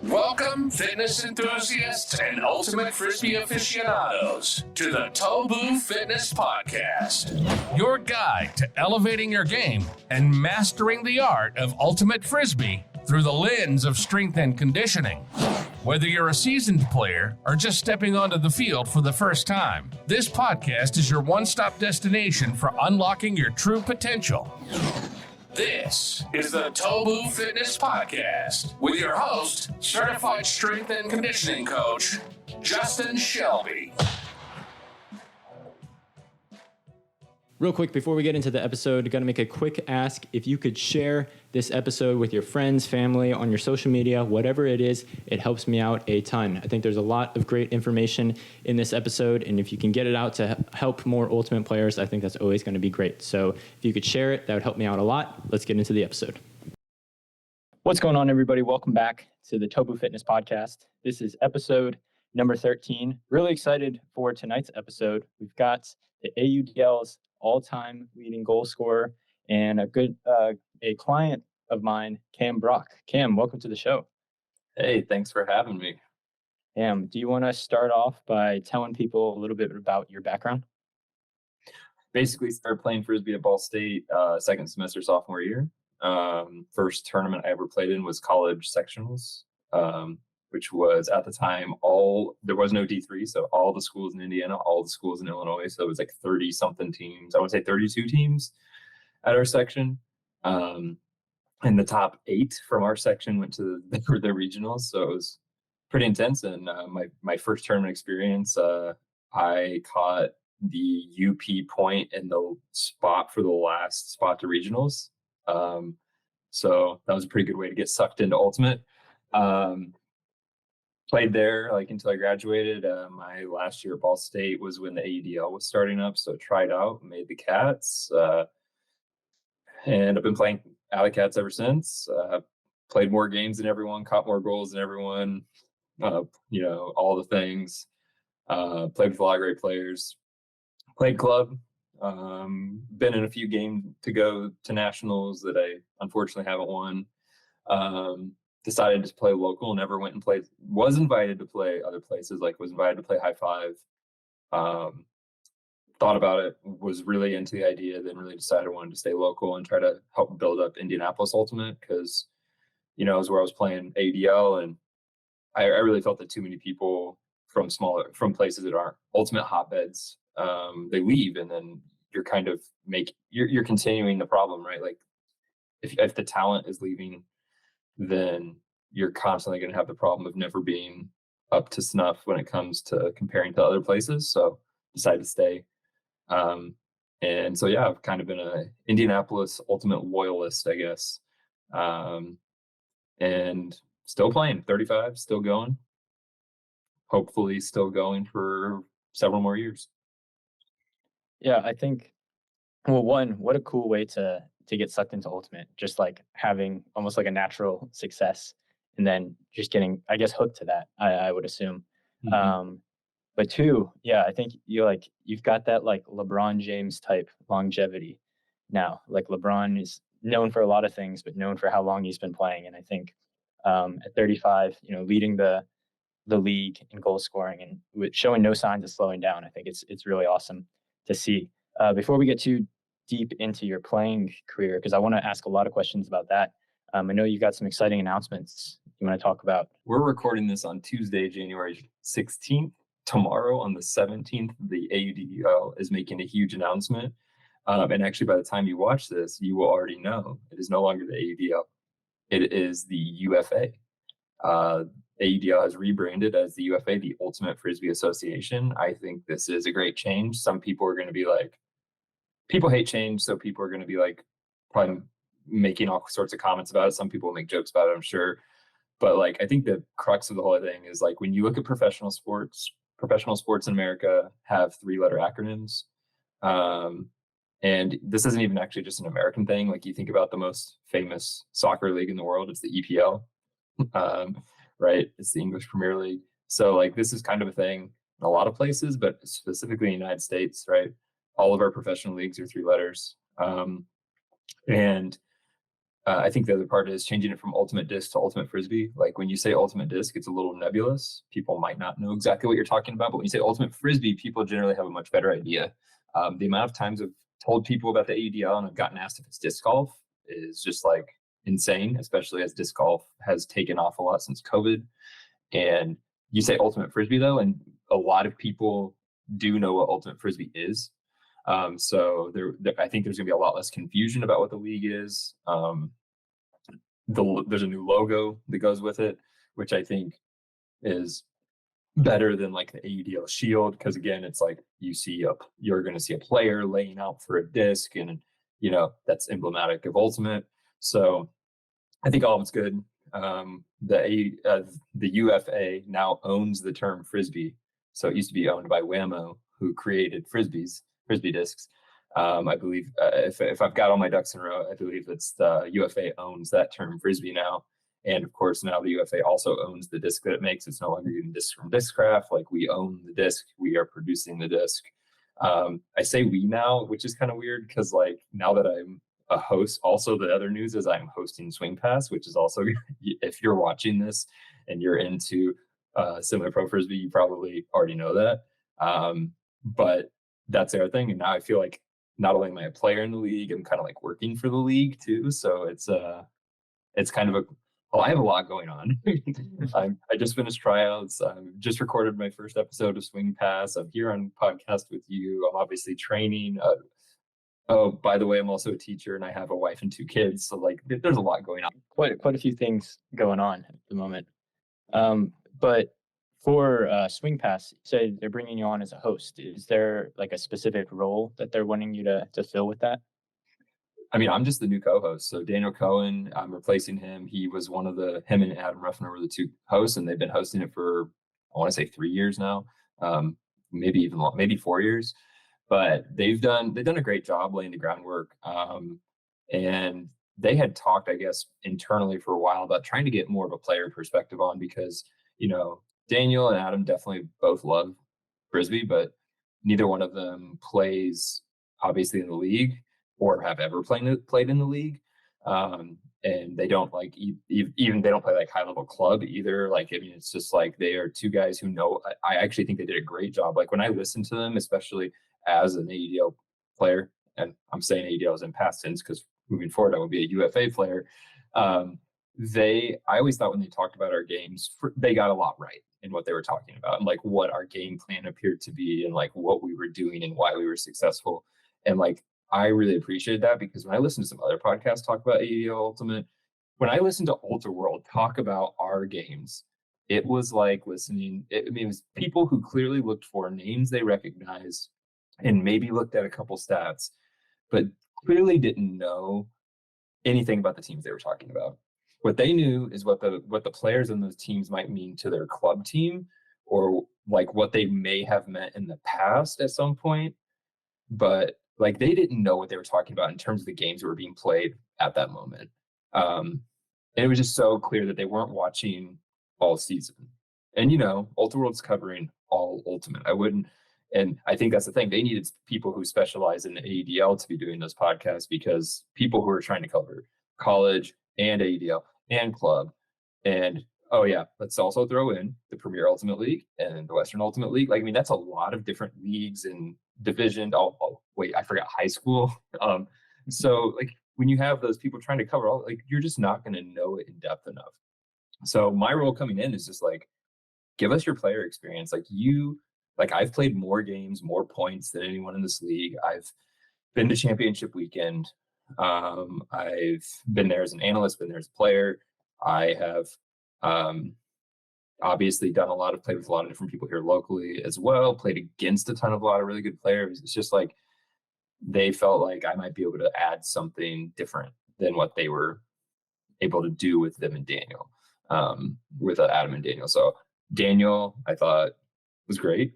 Welcome, fitness enthusiasts and ultimate Frisbee aficionados, to the TOBU Fitness Podcast, your guide to elevating your game and mastering the art of ultimate Frisbee through the lens of strength and conditioning. Whether you're a seasoned player or just stepping onto the field for the first time, this podcast is your one-stop destination for unlocking your true potential. This is the TOBU Fitness Podcast with your host, certified strength and conditioning coach, Justin Shelby. Real quick, before we get into the episode, got to make a quick ask. If you could share this episode with your friends, family, on your social media, whatever it is, it helps me out a ton. I think there's a lot of great information in this episode, and if you can get it out to help more ultimate players, I think that's always going to be great. So if you could share it, that would help me out a lot. Let's get into the episode. What's going on, everybody? Welcome back to the TOBU Fitness Podcast. This is episode number 13. Really excited for tonight's episode. We've got the AUDL's all-time leading goal scorer and a client of mine, Cam Brock. Cam, welcome to the show. Hey, thanks for having me. Cam, do you want to start off by telling people a little bit about your background? Basically started playing Frisbee at Ball State second semester sophomore year. First tournament I ever played in was college sectionals, which was at the time there was no D3, so all the schools in Indiana, all the schools in Illinois. So it was like 30 something teams. I would say 32 teams at our section. And the top 8 from our section went to the regionals. So it was pretty intense. And my first tournament experience, I caught the UP point in the spot for the last spot to regionals. So that was a pretty good way to get sucked into ultimate. Played there until I graduated. My last year at Ball State was when the AUDL was starting up, so tried out, made the Cats, and I've been playing AlleyCats ever since. Played more games than everyone, caught more goals than everyone, all the things. Played with a lot of great players. Played club. Been in a few games to go to nationals that I unfortunately haven't won. Decided to play local, never went and played, was invited to play other places, was invited to play High Five. Thought about it, was really into the idea, then really decided I wanted to stay local and try to help build up Indianapolis Ultimate because, it was where I was playing AUDL, and I really felt that too many people from places that aren't ultimate hotbeds, they leave, and then you're kind of you're continuing the problem, right? If the talent is leaving, then you're constantly going to have the problem of never being up to snuff when it comes to comparing to other places. So decided to stay. And so, yeah, I've kind of been a Indianapolis ultimate loyalist, I guess. And still playing 35, still going, hopefully still going for several more years. Yeah, I think, well, one, what a cool way to get sucked into ultimate, just having almost a natural success and then just getting, I guess, hooked to that, I would assume. Mm-hmm. But two, yeah, I think you've got that LeBron James type longevity now. LeBron is known for a lot of things, but known for how long he's been playing. And I think at 35, leading the league in goal scoring and with showing no signs of slowing down, I think it's really awesome to see. Before we get too deep into your playing career, because I want to ask a lot of questions about that. I know you've got some exciting announcements you want to talk about. We're recording this on Tuesday, January 16th. Tomorrow on the 17th, the AUDL is making a huge announcement. And actually, by the time you watch this, you will already know it is no longer the AUDL. It is the UFA. AUDL has rebranded as the UFA, the Ultimate Frisbee Association. I think this is a great change. Some people are going to be people hate change, so people are going to be probably making all sorts of comments about it. Some people will make jokes about it, I'm sure. But I think the crux of the whole thing is when you look at professional sports in America have 3-letter acronyms. And this isn't even actually just an American thing. You think about the most famous soccer league in the world, it's the EPL, right? It's the English Premier League. So this is kind of a thing in a lot of places, but specifically in the United States, right? All of our professional leagues are 3 letters. And I think the other part is changing it from ultimate disc to ultimate frisbee. Like when you say ultimate disc, it's a little nebulous. People might not know exactly what you're talking about, but when you say ultimate frisbee, people generally have a much better idea. The amount of times I've told people about the AUDL and I've gotten asked if it's disc golf is just like insane, especially as disc golf has taken off a lot since COVID. And you say ultimate frisbee though, and a lot of people do know what ultimate frisbee is. So I think there's going to be a lot less confusion about what the league is. There's a new logo that goes with it, which I think is better than like the AUDL shield, because again, it's like you're going to see a player laying out for a disc, and that's emblematic of ultimate. So I think all of it's good. The UFA now owns the term frisbee, so it used to be owned by Whammo, who created frisbee discs. I believe if I've got all my ducks in a row, I believe it's the UFA owns that term frisbee now. And of course, now the UFA also owns the disc that it makes. It's no longer getting discs from Discraft. Like, we own the disc. We are producing the disc. I say we now, which is kind of weird because like now that I'm a host, also the other news is I'm hosting Swing Pass, which is also, if you're watching this and you're into semi-pro frisbee, you probably already know that. But that's the other thing. And now I feel like not only am I a player in the league, I'm kind of like working for the league too. So it's kind of I have a lot going on. I just finished tryouts. I just recorded my first episode of Swing Pass. I'm here on podcast with you. I'm obviously training. Oh, by the way, I'm also a teacher and I have a wife and 2 kids. So like, there's a lot going on. Quite a few things going on at the moment. But for Swing Pass, say they're bringing you on as a host. Is there like a specific role that they're wanting you to fill with that? I mean, I'm just the new co-host. So Daniel Cohen, I'm replacing him. He was him and Adam Ruffner were the 2 hosts, and they've been hosting it for, I want to say 3 years now, maybe even maybe 4 years. But they've done a great job laying the groundwork. And they had talked, I guess, internally for a while about trying to get more of a player perspective on, because, Daniel and Adam definitely both love frisbee, but neither one of them plays obviously in the league or have ever played in the league. And they don't like even they don't play like high level club either. Like, I mean, it's just like they are 2 guys who know. I actually think they did a great job. Like when I listen to them, especially as an AUDL player, and I'm saying AUDL is in past tense because moving forward I will be a UFA player. I always thought when they talked about our games, they got a lot right in what they were talking about, and like what our game plan appeared to be, and like what we were doing and why we were successful. And like, I really appreciated that, because when I listen to some other podcasts talk about AUDL Ultimate, when I listened to Ultra World talk about our games, it was like listening. It was people who clearly looked for names they recognized and maybe looked at a couple stats, but clearly didn't know anything about the teams they were talking about. What they knew is what the players in those teams might mean to their club team, or like what they may have meant in the past at some point. But like, they didn't know what they were talking about in terms of the games that were being played at that moment. And it was just so clear that they weren't watching all season. And, Ultra World's covering all Ultimate. And I think that's the thing. They needed people who specialize in the AUDL to be doing those podcasts, because people who are trying to cover college and AUDL and club, and oh yeah, let's also throw in the Premier Ultimate League and the Western Ultimate League. Like, I mean, that's a lot of different leagues and division. Oh wait, I forgot high school. So like, when you have those people trying to cover all, like, you're just not going to know it in depth enough. So my role coming in is just like, give us your player experience. Like I've played more games, more points than anyone in this league. I've been to championship weekend. I've been there as an analyst, been there as a player. I have obviously played with a lot of different people here locally as well, played against a lot of really good players. It's just like, they felt like I might be able to add something different than what they were able to do with them and Daniel, with Adam and Daniel. So Daniel, I thought, was great.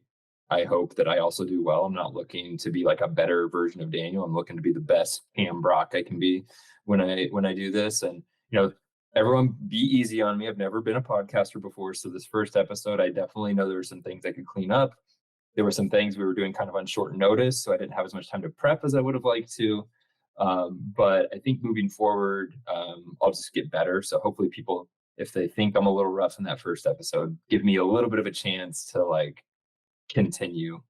I hope that I also do well. I'm not looking to be like a better version of Daniel. I'm looking to be the best Cam Brock I can be when I do this. And, everyone be easy on me. I've never been a podcaster before. So this first episode, I definitely know there were some things I could clean up. There were some things we were doing kind of on short notice, so I didn't have as much time to prep as I would have liked to. But I think moving forward, I'll just get better. So hopefully people, if they think I'm a little rough in that first episode, give me a little bit of a chance to like continue,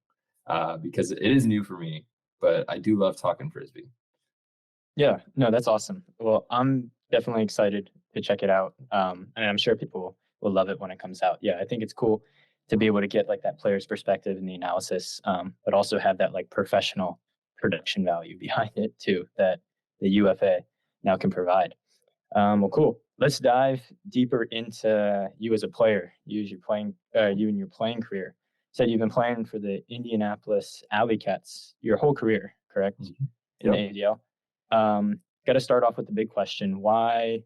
because it is new for me, but I do love talking Frisbee. Yeah, no, that's awesome. Well, I'm definitely excited to check it out. And I'm sure people will love it when it comes out. Yeah, I think it's cool to be able to get like that player's perspective in the analysis, but also have that like professional production value behind it too, that the UFA now can provide. Well, cool. Let's dive deeper into you as a player. You in your playing career. Said you've been playing for the Indianapolis AlleyCats your whole career, correct? Mhm. In the Yep. AUDL. Got to start off with the big question: why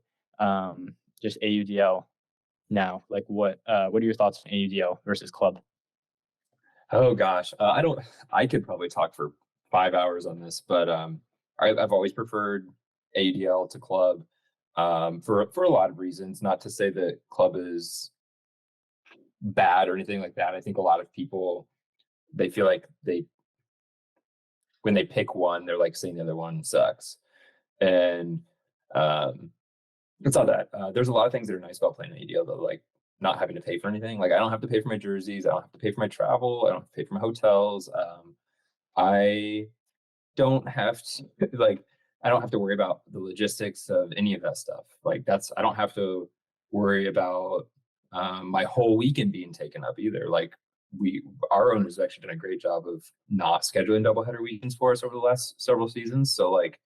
just AUDL now? Like, what are your thoughts on AUDL versus club? Oh gosh, I could probably talk for 5 hours on this, but I've always preferred AUDL to club, for a lot of reasons. Not to say that club is bad or anything like that. I think a lot of people, they feel like when they pick one, they're like saying the other one sucks, and um, it's not that. There's a lot of things that are nice about playing AUDL though, like not having to pay for anything. Like I don't have to pay for my jerseys. I don't have to pay for my travel. I don't have to pay for my hotels. I don't have to like I don't have to worry about the logistics of any of that stuff. Like I don't have to worry about my whole weekend being taken up either. Like our owners have actually done a great job of not scheduling doubleheader weekends for us over the last several seasons. So like,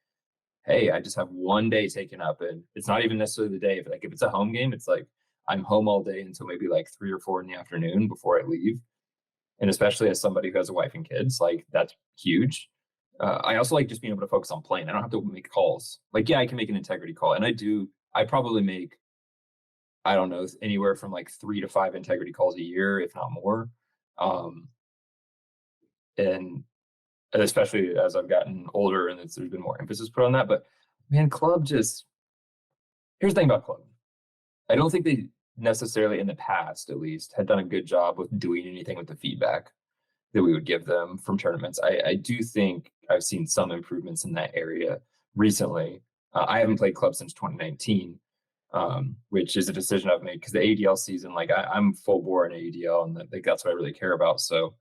hey, I just have one day taken up, and it's not even necessarily the day. If it's a home game, it's like I'm home all day until maybe like 3 or 4 in the afternoon before I leave. And especially as somebody who has a wife and kids, like that's huge. I also like just being able to focus on playing. I don't have to make calls. Like, yeah, I can make an integrity call, and I do. I probably make, I don't know, anywhere from like 3 to 5 integrity calls a year, if not more. Um, and especially as I've gotten older, and there's been more emphasis put on that. But man, club just here's the thing about club. I don't think they necessarily, in the past at least, had done a good job with doing anything with the feedback that we would give them from tournaments. I do think I've seen some improvements in that area recently. I haven't played club since 2019, which is a decision I've made because the ADL season, like I'm full bore in ADL, and that's what I really care about. So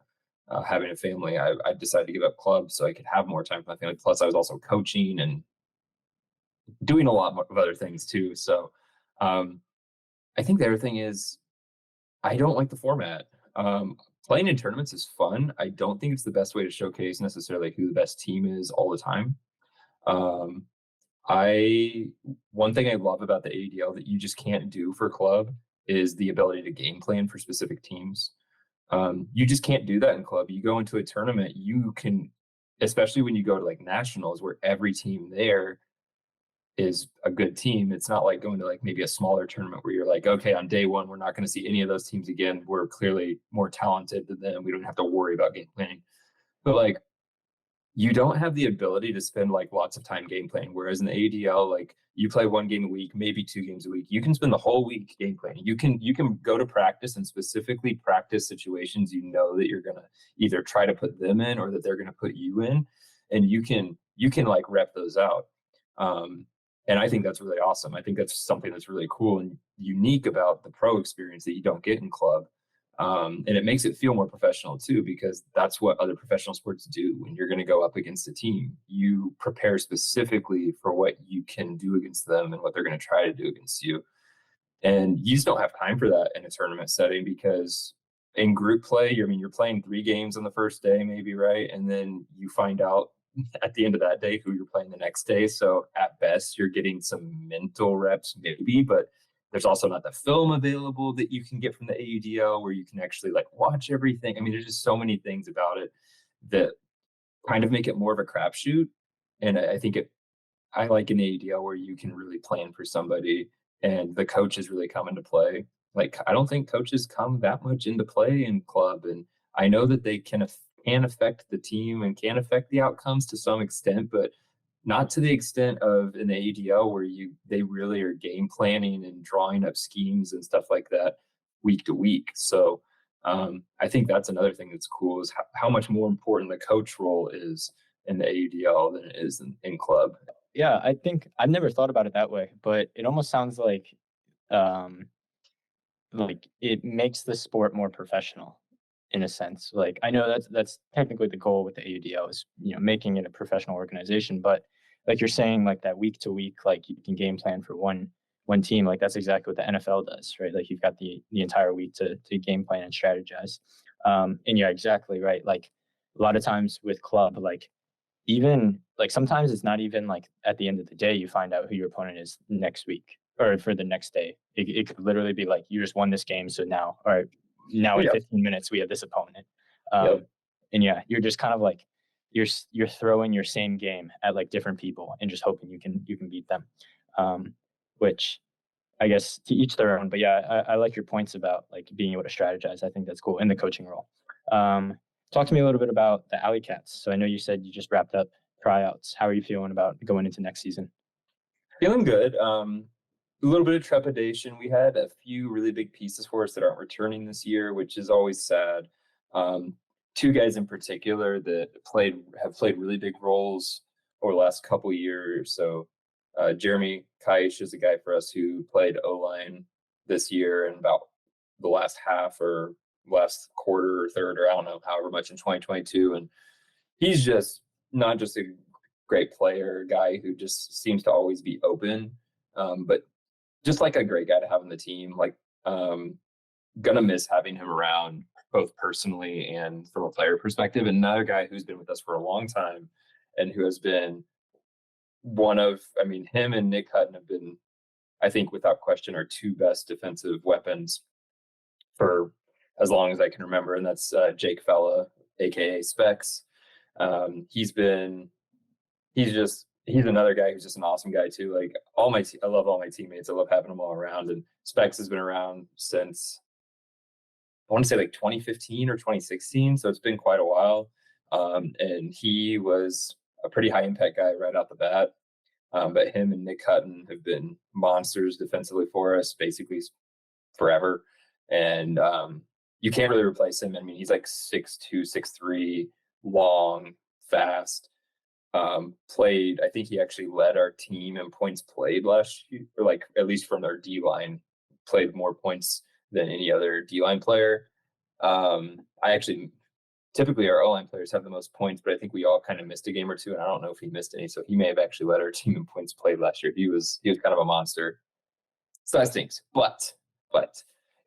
having a family, I decided to give up club so I could have more time for my family. Plus, I was also coaching and doing a lot of other things too. So um, I think the other thing is I don't like the format. Playing in tournaments is fun. I don't think it's the best way to showcase necessarily who the best team is all the time. Um, I One thing I love about the ADL that you just can't do for club is the ability to game plan for specific teams. You just can't do that in club. You go into a tournament, you can, especially when you go to like nationals where every team there is a good team. It's not like going to like maybe a smaller tournament where you're like, okay, on day one, we're not going to see any of those teams again. We're clearly more talented than them. We don't have to worry about game planning. But like, you don't have the ability to spend like lots of time game planning. Whereas in the ADL, like you play 1 game a week, maybe 2 games a week. You can spend the whole week game planning. You can go to practice and specifically practice situations you know that you're gonna either try to put them in or that they're gonna put you in, and you can like rep those out. Um, and I think that's really awesome. I think that's something that's really cool and unique about the pro experience that you don't get in club. And it makes it feel more professional too, because that's what other professional sports do. When you're going to go up against a team, you prepare specifically for what you can do against them and what they're going to try to do against you. And you just don't have time for that in a tournament setting, because in group play, you're playing 3 games on the first day, maybe, right? And then you find out at the end of that day who you're playing the next day. So at best, you're getting some mental reps, maybe, but there's also not the film available that you can get from the AUDL where you can actually like watch everything. There's just so many things about it that kind of make it more of a crapshoot. And I think I like an AUDL where you can really plan for somebody and the coaches really come into play. Like, I don't think coaches come that much into play in club. And I know that they can affect the team and can affect the outcomes to some extent, but not to the extent of an AUDL where they really are game planning and drawing up schemes and stuff like that week to week. So I think that's another thing that's cool is how much more important the coach role is in the AUDL than it is in club. Yeah, I think I've never thought about it that way, but it almost sounds um, like it makes the sport more professional in a sense. Like I know that's technically the goal with the AUDL is, making it a professional organization, but like you're saying, like that week to week, like you can game plan for one team. Like that's exactly what the NFL does, right? Like you've got the entire week to game plan and strategize. And you're exactly right. Like a lot of times with club, like even like sometimes it's not even like at the end of the day you find out who your opponent is next week or for the next day. It could literally be like you just won this game, so now all right, now in 15 minutes we have this opponent. Yep. And yeah, you're just kind of like you're throwing your same game at like different people and just hoping you can beat them. Which I guess to each their own, but yeah, I like your points about like being able to strategize. I think that's cool in the coaching role. Talk to me a little bit about the AlleyCats. So I know you said you just wrapped up tryouts. How are you feeling about going into next season? Feeling good. A little bit of trepidation. We had a few really big pieces for us that aren't returning this year, which is always sad. Two guys in particular that have played really big roles over the last couple years. So Jeremy Kaish is a guy for us who played O-line this year and about the last half or last quarter or third or I don't know, however much in 2022. And he's just not just a great player, guy who just seems to always be open, but just like a great guy to have on the team. Like, gonna miss having him around both personally and from a player perspective. Another guy who's been with us for a long time and who has been him and Nick Hutton have been, I think, without question, our two best defensive weapons for as long as I can remember, and that's Jake Fella, aka Specs. He's another guy who's just an awesome guy too. Like I love all my teammates. I love having them all around. And Specs has been around since I want to say like 2015 or 2016, so it's been quite a while. And he was a pretty high impact guy right out the bat. But him and Nick Hutton have been monsters defensively for us basically forever. And you can't really replace him. I mean, he's like 6'2", 6'3", long, fast. I think he actually led our team in points played last year, or like at least from our D-line, played more points than any other D-line player. Typically our O-line players have the most points, but I think we all kind of missed a game or two, and I don't know if he missed any, so he may have actually led our team in points played last year. He was kind of a monster. So that stinks, but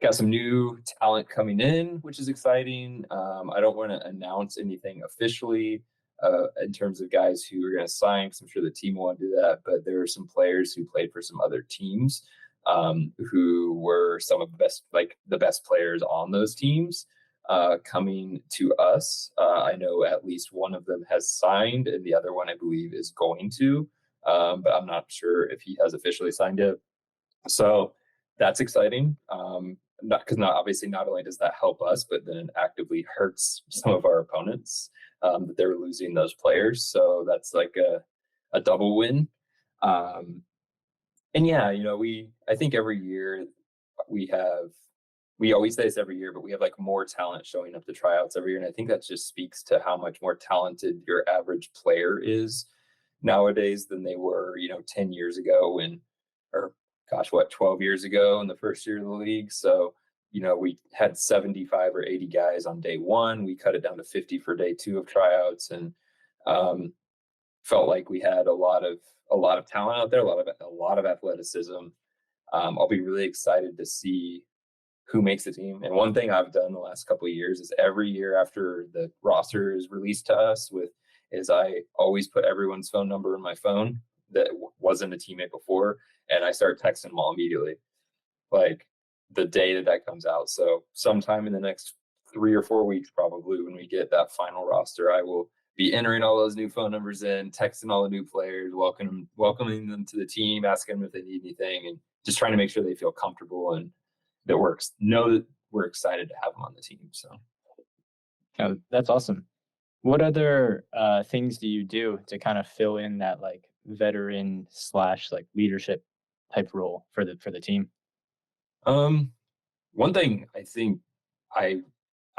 got some new talent coming in, which is exciting. I don't want to announce anything officially in terms of guys who are going to sign, because I'm sure the team will want to do that. But there are some players who played for some other teams who were some of the best players on those teams coming to us. I know at least one of them has signed, and the other one I believe is going to, but I'm not sure if he has officially signed yet. So that's exciting. Obviously not only does that help us, but then it actively hurts some of our opponents that they're losing those players. So that's like a double win. And yeah, I think every year we always say this every year, but we have like more talent showing up to tryouts every year. And I think that just speaks to how much more talented your average player is nowadays than they were, 10 years ago 12 years ago in the first year of the league. So, we had 75 or 80 guys on day one. We cut it down to 50 for day two of tryouts, and felt like we had a lot of talent out there, a lot of athleticism. I'll be really excited to see who makes the team. And one thing I've done the last couple of years is every year after the roster is released to us is I always put everyone's phone number in my phone that wasn't a teammate before, and I start texting them all immediately, like the day that comes out. So sometime in the next 3 or 4 weeks, probably when we get that final roster, I will be entering all those new phone numbers in, texting all the new players, welcoming them to the team, asking them if they need anything, and just trying to make sure they feel comfortable and that know that we're excited to have them on the team. So yeah, that's awesome. What other things do you do to kind of fill in that like veteran / like leadership type role for the team? One thing I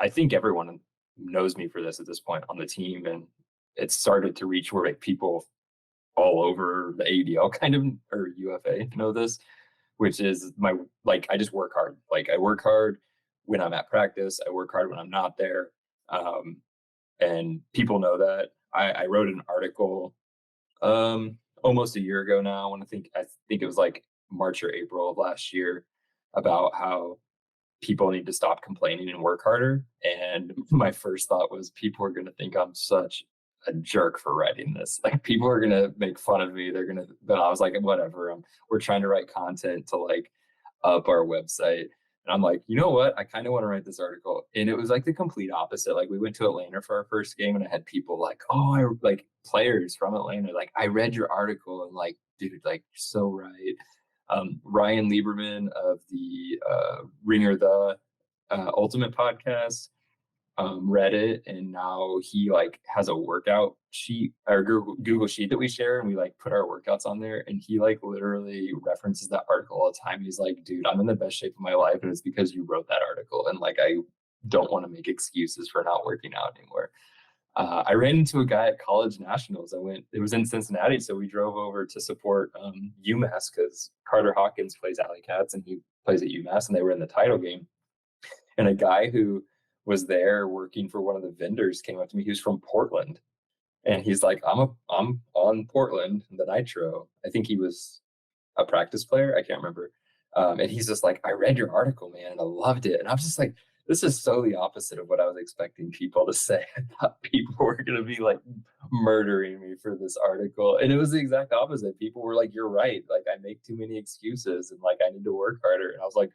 think everyone knows me for this at this point on the team, and it started to reach where like people all over the AUDL kind of, or UFA know this, which is I just work hard. Like I work hard when I'm at practice. I work hard when I'm not there. And people know that. I wrote an article almost a year ago now. I think it was like March or April of last year about how people need to stop complaining and work harder. And my first thought was people are going to think I'm such a jerk for writing this. Like people are going to make fun of me. But I was like, whatever. We're trying to write content to like up our website. And I'm like, you know what? I kind of want to write this article. And it was like the complete opposite. Like we went to Atlanta for our first game and I had people like, like players from Atlanta. Like I read your article and like, dude, like you're so right. Ryan Lieberman of the Ringer the Ultimate podcast read it, and now he like has a workout sheet or Google sheet that we share, and we like put our workouts on there, and he like literally references that article all the time. He's like, dude, I'm in the best shape of my life, and it's because you wrote that article, and like I don't want to make excuses for not working out anymore. I ran into a guy at college nationals. It was in Cincinnati, so we drove over to support UMass because Carter Hawkins plays AlleyCats and he plays at UMass, and they were in the title game. And a guy who was there working for one of the vendors came up to me. He was from Portland, and he's like, I'm on Portland, the Nitro. I think he was a practice player. I can't remember. And he's just like, I read your article, man, and I loved it. And I was just like, this is so the opposite of what I was expecting people to say. I thought people were going to be like murdering me for this article. And it was the exact opposite. People were like, you're right. Like I make too many excuses and like I need to work harder. And I was like,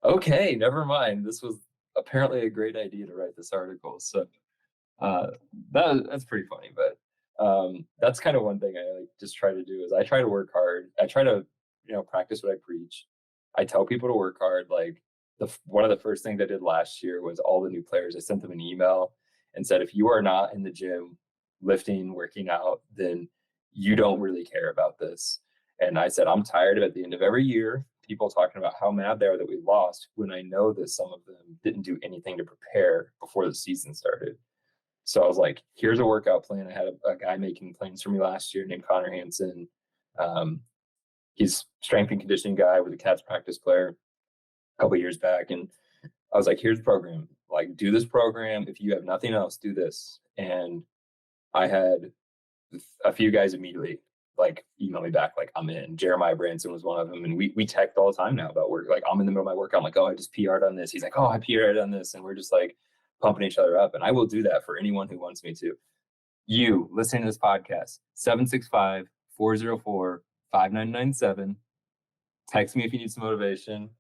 okay, never mind. This was apparently a great idea to write this article. So that's pretty funny. But that's kind of one thing I like just try to do is I try to work hard. I try to, practice what I preach. I tell people to work hard. Like one of the first things I did last year was all the new players. I sent them an email and said, if you are not in the gym lifting, working out, then you don't really care about this. And I said, I'm tired of at the end of every year, people talking about how mad they are that we lost when I know that some of them didn't do anything to prepare before the season started. So I was like, here's a workout plan. I had a guy making plans for me last year named Connor Hansen. He's strength and conditioning guy with a Cats practice player a couple years back. And I was like, here's the program. Like, do this program. If you have nothing else, do this. And I had a few guys immediately like email me back, like I'm in. Jeremiah Branson was one of them. And we text all the time now about work. Like I'm in the middle of my workout. I'm like, oh, I just PR'd on this. He's like, oh, I PR'd on this. And we're just like pumping each other up. And I will do that for anyone who wants me to. You listening to this podcast, 765-404-5997. Text me if you need some motivation.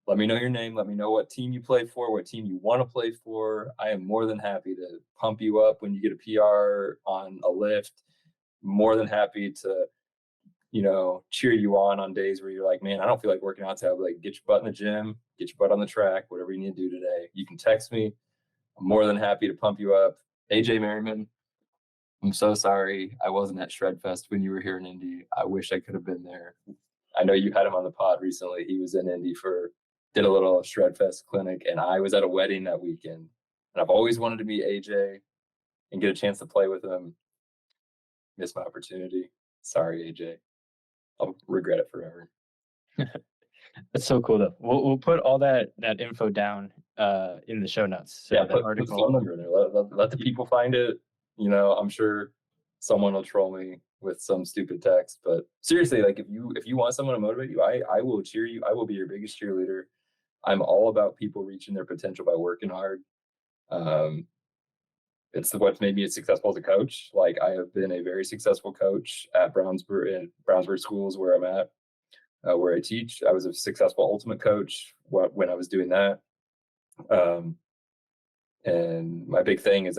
Let me know your name. Let me know what team you play for, what team you want to play for. I am more than happy to pump you up when you get a PR on a lift. More than happy to, cheer you on days where you're like, man, I don't feel like working out today. I'll be like, get your butt in the gym, get your butt on the track, whatever you need to do today. You can text me. I'm more than happy to pump you up. AJ Merriman, I'm so sorry I wasn't at Shredfest when you were here in Indy. I wish I could have been there. I know you had him on the pod recently. He was in Indy did a little Shredfest clinic, and I was at a wedding that weekend. And I've always wanted to meet AJ and get a chance to play with him. Missed my opportunity. Sorry, AJ. I'll regret it forever. That's so cool, though. We'll put all that info down in the show notes. So yeah, put the phone number in there. Let the people find it. I'm sure someone will troll me with some stupid text, but seriously, like if you want someone to motivate you, I will cheer you. I will be your biggest cheerleader. I'm all about people reaching their potential by working hard. It's what's made me successful as a coach. Like I have been a very successful coach at Brownsburg schools where I'm at, where I teach. I was a successful ultimate coach when I was doing that. And my big thing is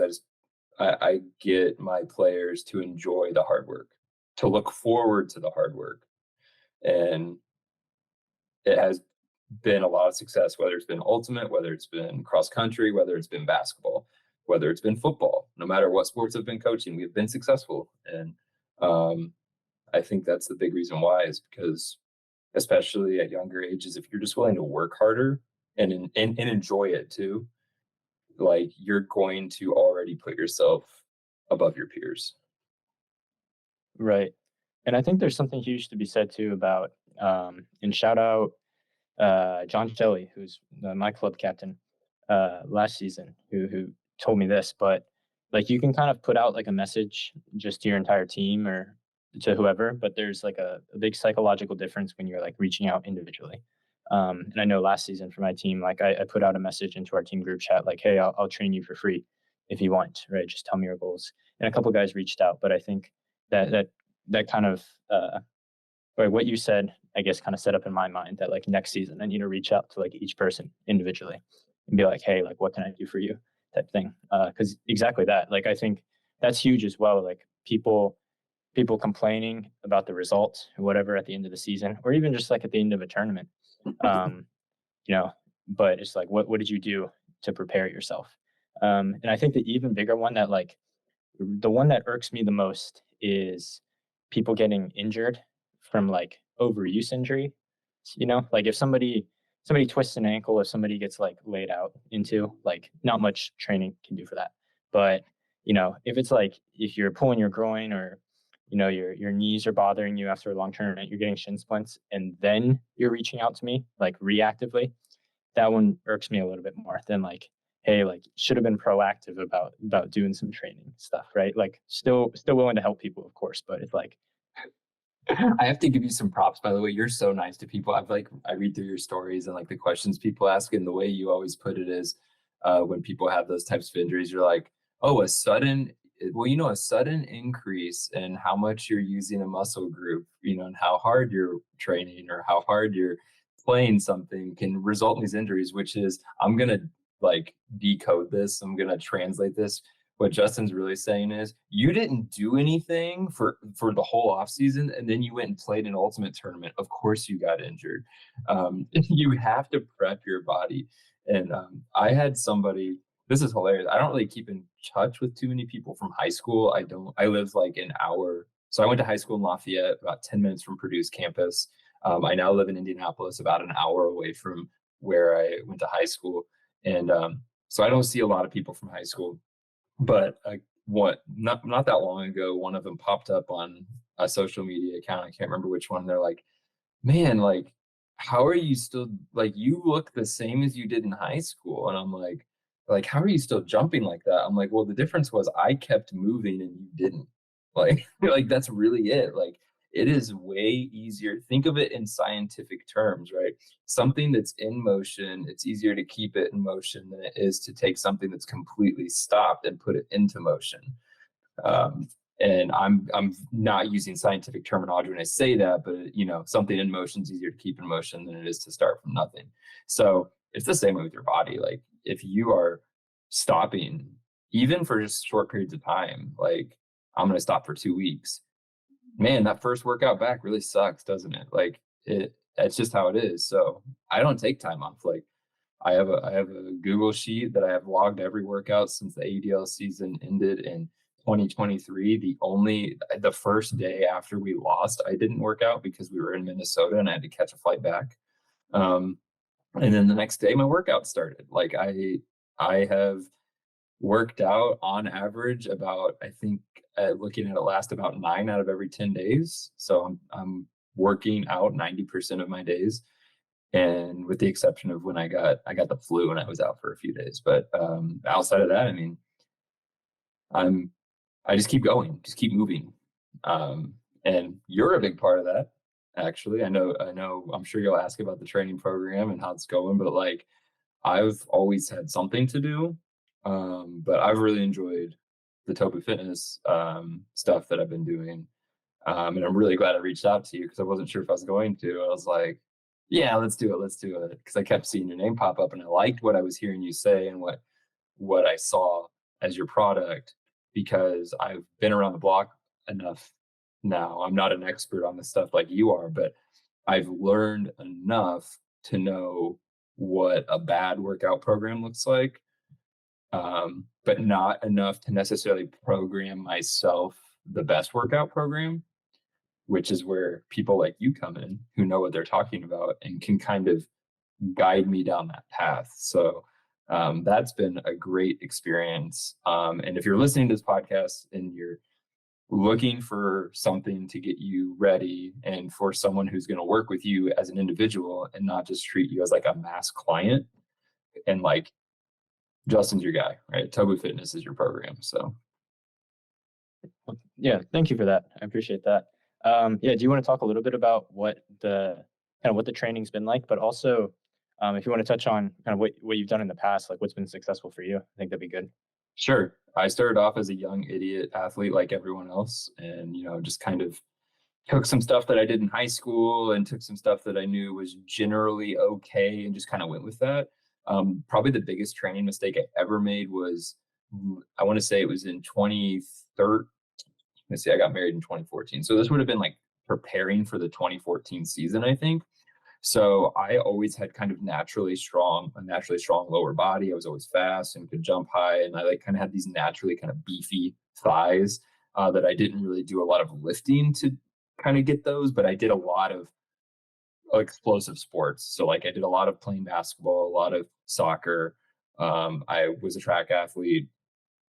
I get my players to enjoy the hard work, to look forward to the hard work. And it has been a lot of success, whether it's been ultimate, whether it's been cross country, whether it's been basketball, whether it's been football. No matter what sports I've been coaching, we've been successful. And I think that's the big reason why, is because especially at younger ages, if you're just willing to work harder and enjoy it too, like you're going to already put yourself above your peers. Right. And I think there's something huge to be said too about, and shout out John Shelley, who's my club captain last season, who told me this. But like, you can kind of put out like a message just to your entire team or to whoever, but there's like a big psychological difference when you're like reaching out individually. And I know last season for my team, like I put out a message into our team group chat, like, hey, I'll train you for free if you want, right? Just tell me your goals. And a couple guys reached out, but I think that kind of or what you said, I guess, kind of set up in my mind that like next season I need to reach out to like each person individually and be like, hey, like what can I do for you, type thing. Because exactly that, like I think that's huge as well. Like people complaining about the result or whatever at the end of the season, or even just like at the end of a tournament. Um, but it's like, what did you do to prepare yourself? And I think the even bigger one that like the one that irks me the most is people getting injured from like overuse injury. Like if somebody twists an ankle, if somebody gets like laid out into, like not much training can do for that. But if it's like if you're pulling your groin or your knees are bothering you after a long tournament, you're getting shin splints, and then you're reaching out to me like reactively, that one irks me a little bit more than like, hey, like should have been proactive about doing some training stuff, right? Like still willing to help people, of course, but it's like I have to give you some props, by the way. You're so nice to people. I read through your stories and like the questions people ask, and the way you always put it is when people have those types of injuries, you're like, oh, a sudden increase in how much you're using a muscle group, and how hard you're training or how hard you're playing something can result in these injuries, which is, I'm gonna like decode this, I'm gonna translate this. What Justin's really saying is, you didn't do anything for the whole off season, and then you went and played an ultimate tournament. Of course you got injured. You have to prep your body. And I had somebody, this is hilarious. I don't really keep in touch with too many people from high school. I live like an hour. So I went to high school in Lafayette, about 10 minutes from Purdue's campus. I now live in Indianapolis, about an hour away from where I went to high school. And so I don't see a lot of people from high school. But not that long ago, one of them popped up on a social media account. I can't remember which one. They're like, man, like, how are you still, like, you look the same as you did in high school? And I'm like, how are you still jumping like that? I'm like, well, the difference was I kept moving and you didn't. Like, like that's really it. Like, it is way easier. Think of it in scientific terms, right? Something that's in motion, it's easier to keep it in motion than it is to take something that's completely stopped and put it into motion. And I'm not using scientific terminology when I say that, but something in motion is easier to keep in motion than it is to start from nothing. So it's the same way with your body. Like if you are stopping, even for just short periods of time, like I'm going to stop for 2 weeks. Man, that first workout back really sucks, doesn't it? Like that's just how it is. So I don't take time off. Like I have a Google sheet that I have logged every workout since the AUDL season ended in 2023. The first day after we lost, I didn't work out because we were in Minnesota and I had to catch a flight back. And then the next day my workout started. Like I have worked out on average about, I think looking at it last, about 9 out of every 10 days. So I'm working out 90% of my days. And with the exception of when I got the flu and I was out for a few days. But outside of that, I mean, I just keep going, just keep moving. And you're a big part of that, actually. I know, I'm sure you'll ask about the training program and how it's going, but like I've always had something to do. But I've really enjoyed the TOBU fitness stuff that I've been doing. And I'm really glad I reached out to you because I wasn't sure if I was going to. I was like, yeah, let's do it. Because I kept seeing your name pop up and I liked what I was hearing you say and what I saw as your product, because I've been around the block enough now. I'm not an expert on this stuff like you are, but I've learned enough to know what a bad workout program looks like, but not enough to necessarily program myself the best workout program, which is where people like you come in who know what they're talking about and can kind of guide me down that path. So That's been a great experience. And if you're listening to this podcast and you're looking for something to get you ready and for someone who's going to work with you as an individual and not just treat you as like a mass client, and like Justin's your guy, right? TOBU Fitness is your program. So yeah, thank you for that. I appreciate that. Yeah, do you want to talk a little bit about what the training's been like, but also if you want to touch on kind of what you've done in the past, like what's been successful for you? I think that'd be good. sure. I started off as a young idiot athlete like everyone else, and just kind of took some stuff that I did in high school and took some stuff that I knew was generally okay and just kind of went with that. Probably the biggest training mistake I ever made was, I want to say it was in 2013. Let's see, I got married in 2014. So this would have been like preparing for the 2014 season, I think. So I always had kind of a naturally strong lower body. I was always fast and could jump high. And I like kind of had these naturally kind of beefy thighs that I didn't really do a lot of lifting to kind of get those, but I did a lot of explosive sports. So like I did a lot of playing basketball, a lot of soccer. I was a track athlete.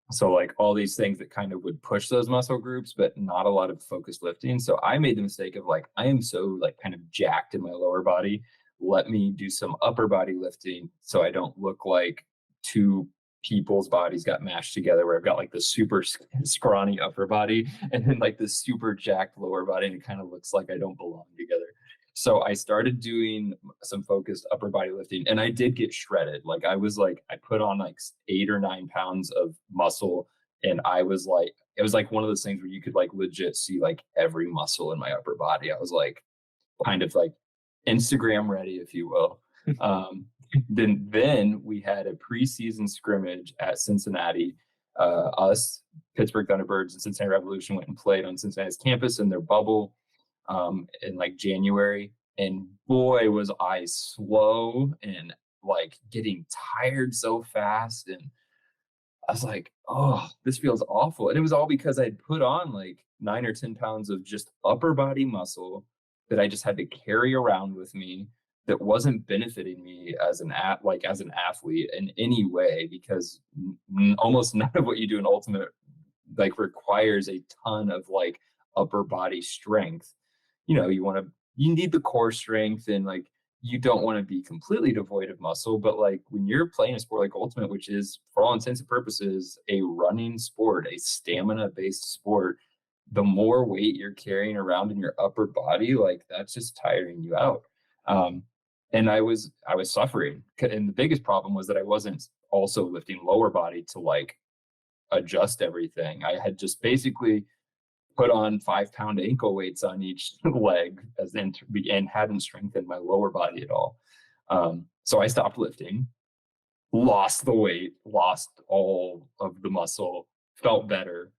So like all these things that kind of would push those muscle groups, but not a lot of focused lifting. So I made the mistake of like, I am so like kind of jacked in my lower body. Let me do some upper body lifting so I don't look like two people's bodies got mashed together, where I've got like the super scrawny upper body and then like the super jacked lower body, and it kind of looks like I don't belong together. So I started doing some focused upper body lifting, and I did get shredded. Like I put on like 8 or 9 pounds of muscle, and it was like one of those things where you could like legit see like every muscle in my upper body. I was like kind of like Instagram ready, if you will. Then we had a preseason scrimmage at Cincinnati. Us, Pittsburgh Thunderbirds, and Cincinnati Revolution went and played on Cincinnati's campus in their bubble in like January. And boy, was I slow and like getting tired so fast. And I was like, oh, this feels awful. And it was all because I'd put on like 9 or 10 pounds of just upper body muscle that I just had to carry around with me, that wasn't benefiting me as an athlete in any way, because almost none of what you do in ultimate like requires a ton of like upper body strength. You need the core strength, and like you don't want to be completely devoid of muscle, but like when you're playing a sport like ultimate, which is for all intents and purposes a running sport, a stamina based sport, the more weight you're carrying around in your upper body, like that's just tiring you out. And I was suffering, and the biggest problem was that I wasn't also lifting lower body to like adjust everything. I had just basically put on 5-pound ankle weights on each leg and hadn't strengthened my lower body at all. So I stopped lifting, lost the weight, lost all of the muscle, felt better,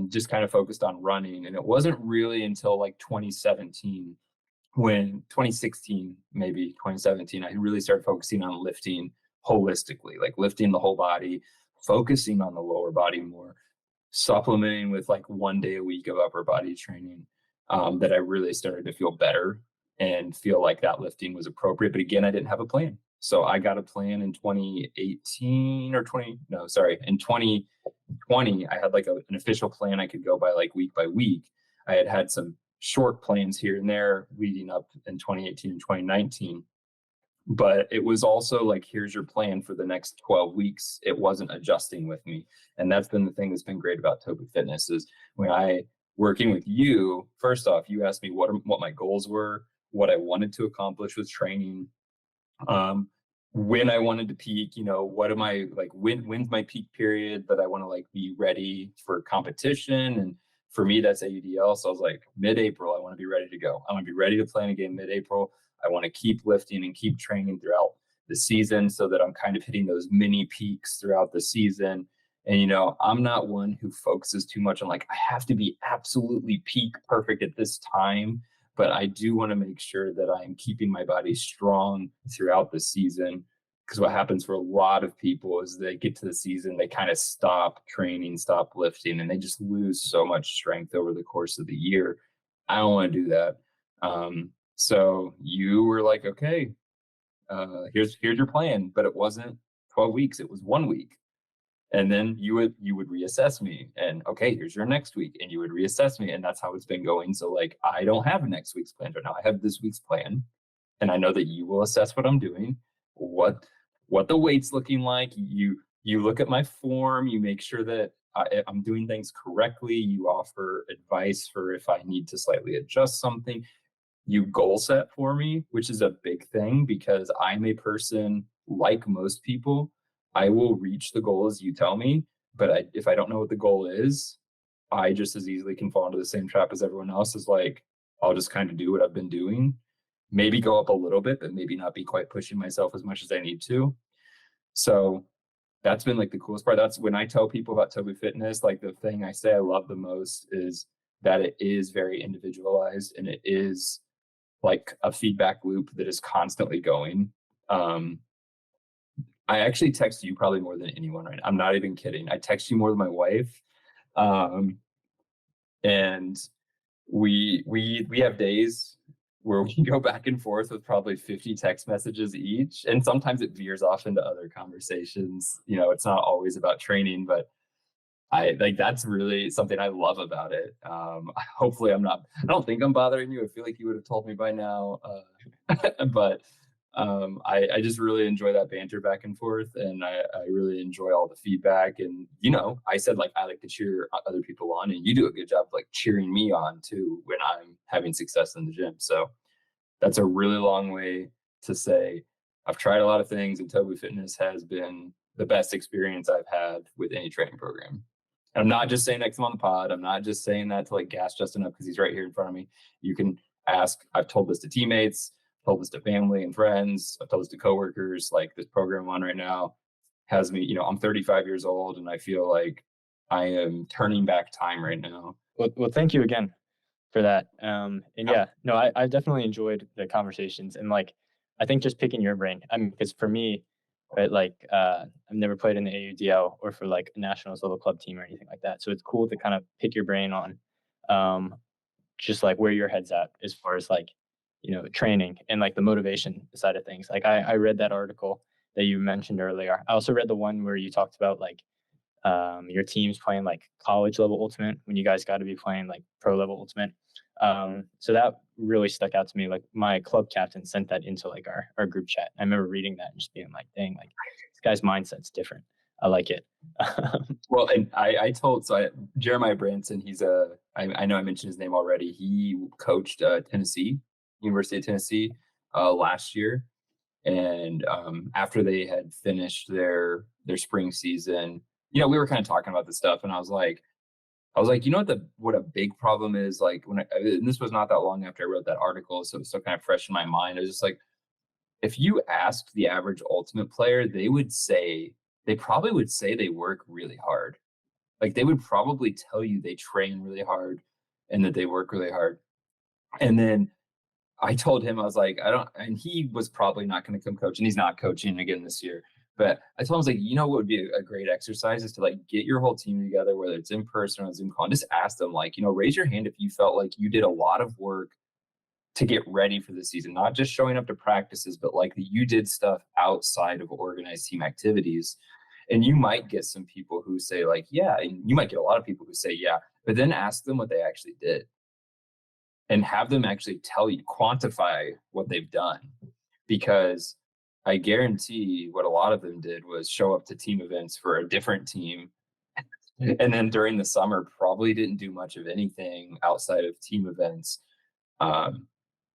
just kind of focused on running. And it wasn't really until like 2016, maybe 2017, I really started focusing on lifting holistically, like lifting the whole body, focusing on the lower body more, supplementing with like 1 day a week of upper body training, that I really started to feel better and feel like that lifting was appropriate. But again, I didn't have a plan. So I got a plan in 2020. I had like an official plan I could go by like week by week. I had some short plans here and there leading up in 2018 and 2019. But it was also like, here's your plan for the next 12 weeks. It wasn't adjusting with me. And that's been the thing that's been great about TOBU Fitness is working with you, first off, you asked me what my goals were, what I wanted to accomplish with training, when I wanted to peak, what am I like, when's my peak period that I want to like be ready for competition. And for me, that's AUDL. So I was like, mid-April, I want to be ready to go. I want to be ready to play in a game mid-April. I want to keep lifting and keep training throughout the season so that I'm kind of hitting those mini peaks throughout the season. And, I'm not one who focuses too much on like, I have to be absolutely peak perfect at this time, but I do want to make sure that I'm keeping my body strong throughout the season. Because what happens for a lot of people is they get to the season, they kind of stop training, stop lifting, and they just lose so much strength over the course of the year. I don't want to do that. So you were like, okay, here's your plan, but it wasn't 12 weeks, it was 1 week. And then you would reassess me, and okay, here's your next week, and you would reassess me, and that's how it's been going. So like, I don't have next week's plan right now. I have this week's plan, and I know that you will assess what I'm doing, what the weight's looking like. You look at my form, you make sure that I'm doing things correctly. You offer advice for if I need to slightly adjust something. You goal set for me, which is a big thing because I'm a person like most people. I will reach the goal as you tell me, but if I don't know what the goal is, I just as easily can fall into the same trap as everyone else. Is like, I'll just kind of do what I've been doing, maybe go up a little bit, but maybe not be quite pushing myself as much as I need to. So that's been like the coolest part. That's when I tell people about TOBU Fitness, like the thing I say I love the most is that it is very individualized, and it is like a feedback loop that is constantly going. I actually text you probably more than anyone right now. I'm not even kidding. I text you more than my wife. And we have days where we go back and forth with probably 50 text messages each. And sometimes it veers off into other conversations. You know, it's not always about training, but I like, that's really something I love about it. Hopefully I don't think I'm bothering you. I feel like you would have told me by now. But I just really enjoy that banter back and forth, and I really enjoy all the feedback. And you know, I said like I like to cheer other people on, and you do a good job of like cheering me on too when I'm having success in the gym. So that's a really long way to say I've tried a lot of things, and TOBU Fitness has been the best experience I've had with any training program. And I'm not just saying that 'cause I'm on the pod. I'm not just saying that to like gas Justin up because he's right here in front of me. You can ask. I've told this to teammates, told this to family and friends. I've told this to coworkers. Like, this program I'm on right now has me, you know, I'm 35 years old, and I feel like I am turning back time right now. Well, thank you again for that. And yeah, no, I definitely enjoyed the conversations, and like, I think just picking your brain. I mean, because for me, right, like, I've never played in the AUDL or for like a nationals level club team or anything like that. So it's cool to kind of pick your brain on, just like where your head's at as far as like, you know, training and like the motivation side of things. Like I read that article that you mentioned earlier. I also read the one where you talked about like, your team's playing like college level ultimate when you guys got to be playing like pro level ultimate. So that really stuck out to me. Like, my club captain sent that into like our group chat. I remember reading that and just being like, dang, like this guy's mindset's different. I like it. Well, and Jeremiah Branson, I know I mentioned his name already. He coached Tennessee, University of Tennessee, last year. And after they had finished their spring season, you know, we were kind of talking about this stuff, and I was like, you know what a big problem is, like and this was not that long after I wrote that article, so it's still kind of fresh in my mind. I was just like, if you asked the average ultimate player, they probably would say they work really hard. Like, they would probably tell you they train really hard and that they work really hard. And then I told him, I was like, and he was probably not going to come coach, and he's not coaching again this year. But I told him, I was like, you know what would be a great exercise is to like get your whole team together, whether it's in person or on Zoom call, and just ask them, like, you know, raise your hand if you felt like you did a lot of work to get ready for the season, not just showing up to practices, but like you did stuff outside of organized team activities. And you might get some people who say like, yeah, and you might get a lot of people who say, yeah, but then ask them what they actually did and have them actually tell you, quantify what they've done. Because I guarantee what a lot of them did was show up to team events for a different team. And then during the summer, probably didn't do much of anything outside of team events.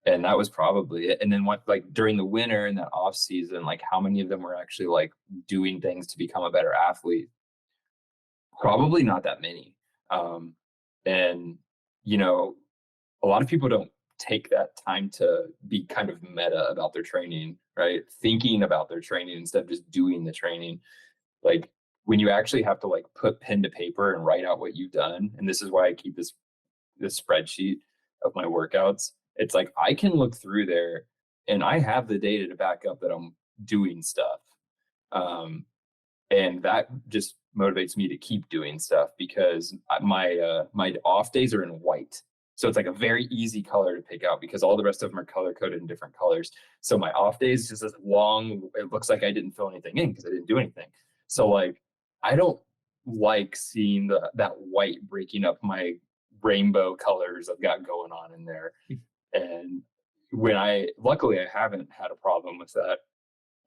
And that was probably it. And then what, like during the winter and that off season, like how many of them were actually like doing things to become a better athlete? Probably not that many. And, you know, a lot of people don't take that time to be kind of meta about their training, right? Thinking about their training instead of just doing the training. Like, when you actually have to like put pen to paper and write out what you've done, and this is why I keep this spreadsheet of my workouts. It's like I can look through there and I have the data to back up that I'm doing stuff. And that just motivates me to keep doing stuff because my off days are in white. So it's like a very easy color to pick out because all the rest of them are color coded in different colors. So my off days is just this long, it looks like I didn't fill anything in because I didn't do anything. So like, I don't like seeing that white breaking up my rainbow colors I've got going on in there. And luckily I haven't had a problem with that,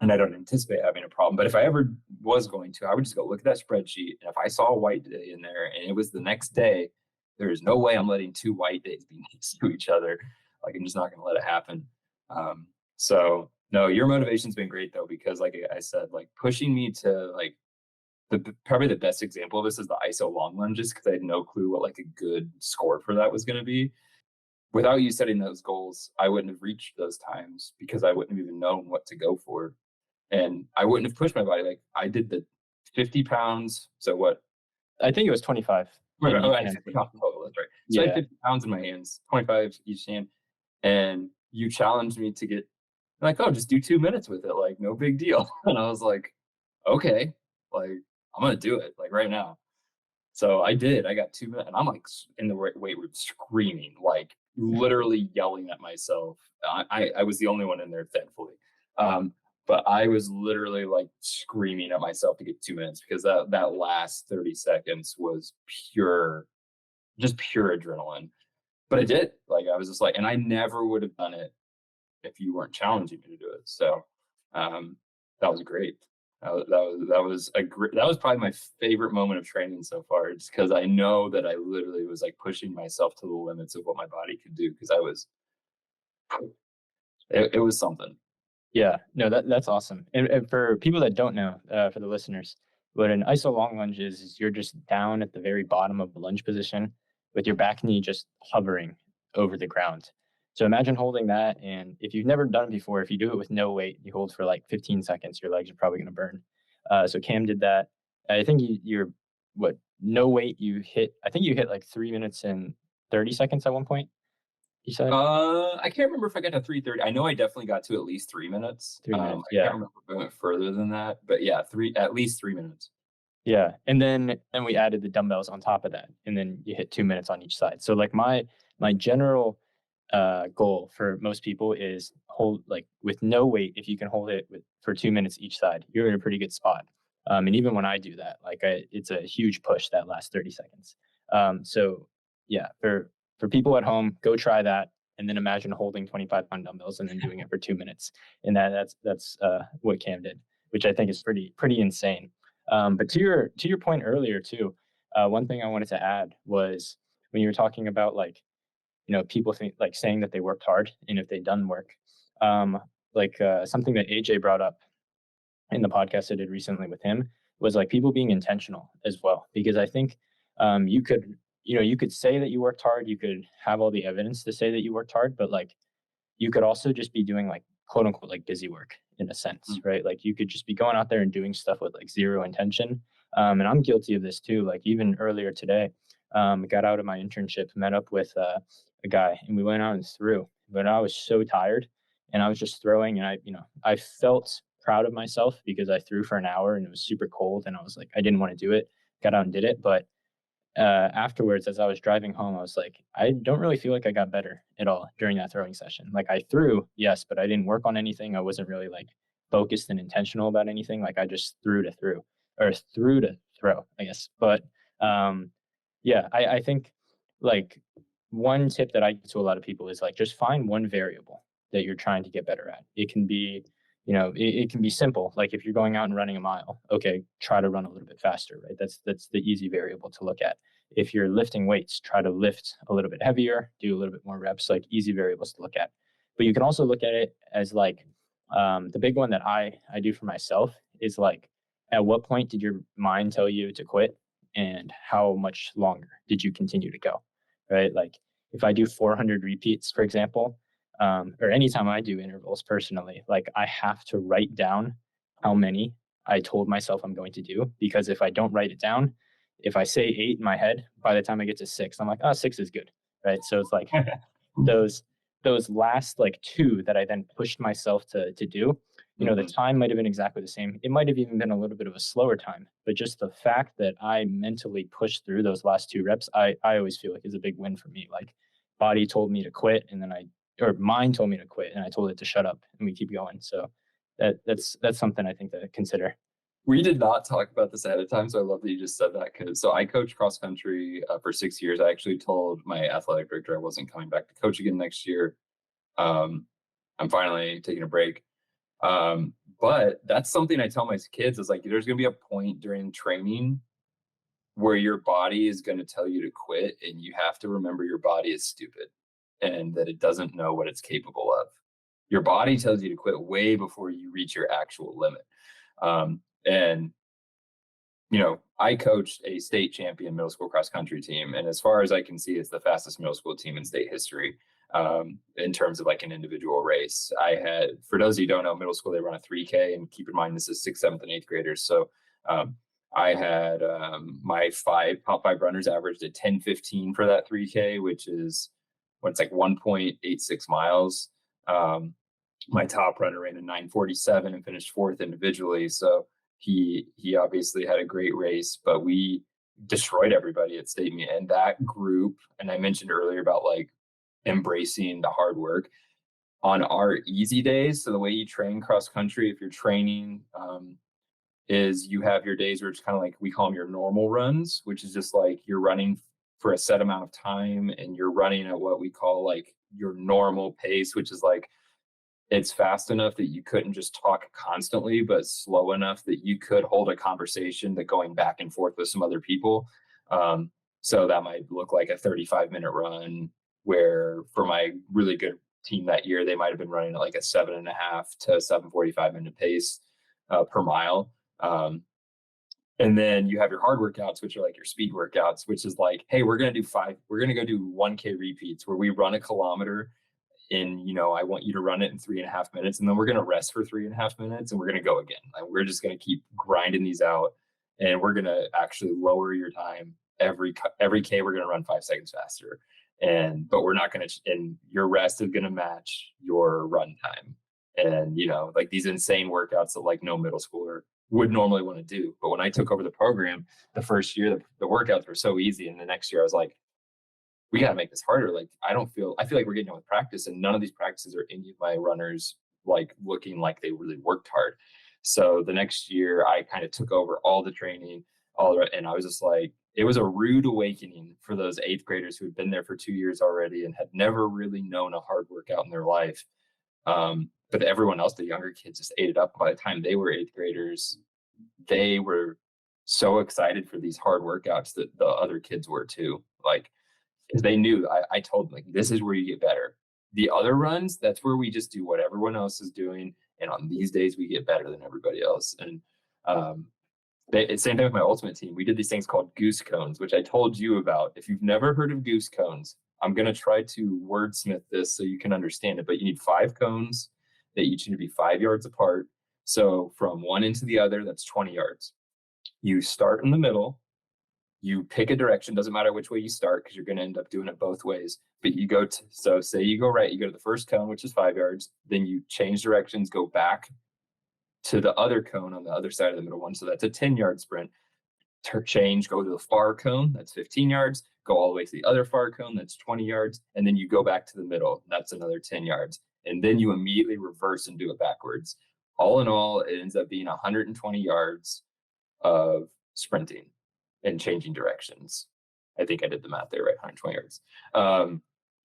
and I don't anticipate having a problem. But if I ever was going to, I would just go look at that spreadsheet. And if I saw a white day in there and it was the next day, there is no way I'm letting 2 white days be next to each other. Like, I'm just not going to let it happen. So no, your motivation's been great though, because like I said, like pushing me to like probably the best example of this is the ISO long lunges, because I had no clue what like a good score for that was going to be. Without you setting those goals, I wouldn't have reached those times because I wouldn't have even known what to go for. And I wouldn't have pushed my body. Like I did the 50 pounds. So what? I think it was 25. I had 50 pounds total. That's right. So I had 50 pounds in my hands, 25 each hand. And you challenged me to get like, oh, just do 2 minutes with it. Like, no big deal. And I was like, okay, like I'm going to do it like right now. So I did. I got 2 minutes, and I'm like in the weight room screaming, like literally yelling at myself. I was the only one in there, thankfully. But I was literally like screaming at myself to get 2 minutes, because that last 30 seconds was just pure adrenaline. But I did. Like, I was just like, and I never would have done it if you weren't challenging me to do it. So that was great. That was probably my favorite moment of training so far, just because I know that I literally was like pushing myself to the limits of what my body could do, because it was something. Yeah, no, that's awesome. And for people that don't know, for the listeners, what an iso long lunge is you're just down at the very bottom of the lunge position with your back knee just hovering over the ground. So imagine holding that, and if you've never done it before, if you do it with no weight, you hold for like 15 seconds, your legs are probably going to burn. So Cam did that. I think you're no weight, I think you hit like 3 minutes and 30 seconds at one point. You said? I can't remember if I got to 3:30. I know I definitely got to at least 3 minutes. 3 minutes, I can't remember if I went further than that, but yeah, at least 3 minutes. Yeah, and then we added the dumbbells on top of that, and then you hit 2 minutes on each side. So like my general goal for most people is hold, like with no weight, if you can hold it for 2 minutes each side, you're in a pretty good spot. And even when I do that, like it's a huge push that last 30 seconds. So yeah, for people at home, go try that, and then imagine holding 25-pound dumbbells and then doing it for 2 minutes. And that's what Cam did, which I think is pretty insane. But to your point earlier too, one thing I wanted to add was when you were talking about like, people think like saying that they worked hard and if they'd done work, something that AJ brought up in the podcast I did recently with him was like people being intentional as well, because I think you could say that you worked hard, you could have all the evidence to say that you worked hard, but like you could also just be doing like quote unquote like busy work in a sense, right? Like you could just be going out there and doing stuff with like zero intention. And I'm guilty of this too. Like even earlier today, got out of my internship, met up with a guy, and we went out and threw. But I was so tired, and I was just throwing, and I felt proud of myself because I threw for an hour and it was super cold, and I was like, I didn't want to do it. Got out and did it, but afterwards, as I was driving home, I was like, I don't really feel like I got better at all during that throwing session. Like I threw, yes, but I didn't work on anything. I wasn't really like focused and intentional about anything. Like I just threw to throw, I guess. But yeah, I think like one tip that I give to a lot of people is like just find one variable that you're trying to get better at. It can be, it can be simple. Like if you're going out and running a mile, okay, try to run a little bit faster, right? That's the easy variable to look at. If you're lifting weights, try to lift a little bit heavier, do a little bit more reps, like easy variables to look at. But you can also look at it as like the big one that I do for myself is like, at what point did your mind tell you to quit, and how much longer did you continue to go, right? Like if I do 400 repeats, for example, or anytime I do intervals personally, like I have to write down how many I told myself I'm going to do, because if I don't write it down, if I say 8 in my head, by the time I get to 6, I'm like, 6 is good, right? So it's like those last like 2 that I then pushed myself to do, the time might have been exactly the same. It might have even been a little bit of a slower time, but just the fact that I mentally pushed through those last 2 reps, I always feel like is a big win for me. Like body told me to quit, and then or mind told me to quit, and I told it to shut up, and we keep going. So that's something I think to consider. We did not talk about this ahead of time, so I love that you just said that. So I coached cross country for 6 years. I actually told my athletic director I wasn't coming back to coach again next year. I'm finally taking a break. But that's something I tell my kids is like, there's going to be a point during training where your body is going to tell you to quit, and you have to remember your body is stupid and that it doesn't know what it's capable of. Your body tells you to quit way before you reach your actual limit. And I coached a state champion middle school cross country team, and as far as I can see, it's the fastest middle school team in state history. In terms of like an individual race, for those of you who don't know, middle school, they run a 3K, and keep in mind, this is 6th, 7th, and 8th graders. So I had my top five runners averaged at 10:15 for that 3K, which is it's like 1.86 miles. My top runner ran a 9:47 and finished 4th individually. So he obviously had a great race, but we destroyed everybody at state meet. And that group, and I mentioned earlier about like embracing the hard work on our easy days. So the way you train cross country, if you're training, is you have your days where it's kind of like, we call them your normal runs, which is just like you're running for a set amount of time, and you're running at what we call like your normal pace, which is like, it's fast enough that you couldn't just talk constantly, but slow enough that you could hold a conversation that going back and forth with some other people. So that might look like a 35-minute run, where for my really good team that year, they might have been running at like a 7.5 to 7:45-minute pace per mile. And then you have your hard workouts, which are like your speed workouts, which is like, hey, we're going to go do 1K repeats where we run a kilometer in, I want you to run it in 3.5 minutes, and then we're going to rest for 3.5 minutes, and we're going to go again. And we're just going to keep grinding these out, and we're going to actually lower your time every K. We're going to run 5 seconds faster, but we're not going to, and your rest is going to match your run time. And, like these insane workouts that like no middle schooler would normally want to do. But when I took over the program, the first year, the workouts were so easy. And the next year I was like, we got to make this harder. Like, I feel like we're getting on with practice, and none of these practices are any of my runners like looking like they really worked hard. So the next year I kind of took over all the training, and I was just like, it was a rude awakening for those 8th graders who had been there for 2 years already and had never really known a hard workout in their life. But everyone else, the younger kids, just ate it up. By the time they were 8th graders, they were so excited for these hard workouts that the other kids were too. Like, because they knew, I told them, like, this is where you get better. The other runs, that's where we just do what everyone else is doing. And on these days, we get better than everybody else. And it's same thing with my ultimate team. We did these things called goose cones, which I told you about. If you've never heard of goose cones, I'm going to try to wordsmith this so you can understand it. But you need 5 cones. They each need to be 5 yards apart. So from one end to the other, that's 20 yards. You start in the middle. You pick a direction, doesn't matter which way you start, because you're going to end up doing it both ways. But you go so say you go right, you go to the first cone, which is 5 yards. Then you change directions, go back to the other cone on the other side of the middle one. So that's a 10-yard sprint. Change, go to the far cone, that's 15 yards. Go all the way to the other far cone, that's 20 yards. And then you go back to the middle, that's another 10 yards. And then you immediately reverse and do it backwards. All in all, it ends up being 120 yards of sprinting and changing directions. I think I did the math there, right? 120 yards.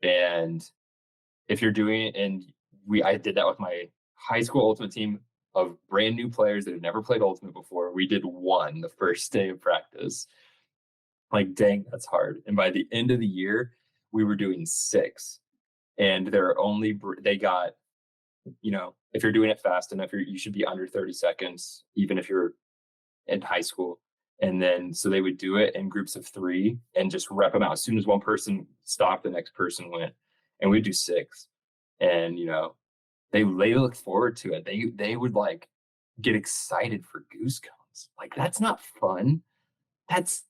And if you're doing it, and I did that with my high school ultimate team of brand new players that had never played ultimate before. We did 1 the first day of practice. Like, dang, that's hard. And by the end of the year, we were doing 6. And they got, if you're doing it fast enough, you should be under 30 seconds, even if you're in high school. And then, so they would do it in groups of 3 and just rep them out. As soon as one person stopped, the next person went, and we'd do 6. And, they look forward to it. They would like get excited for goose cones. Like, that's not fun. That's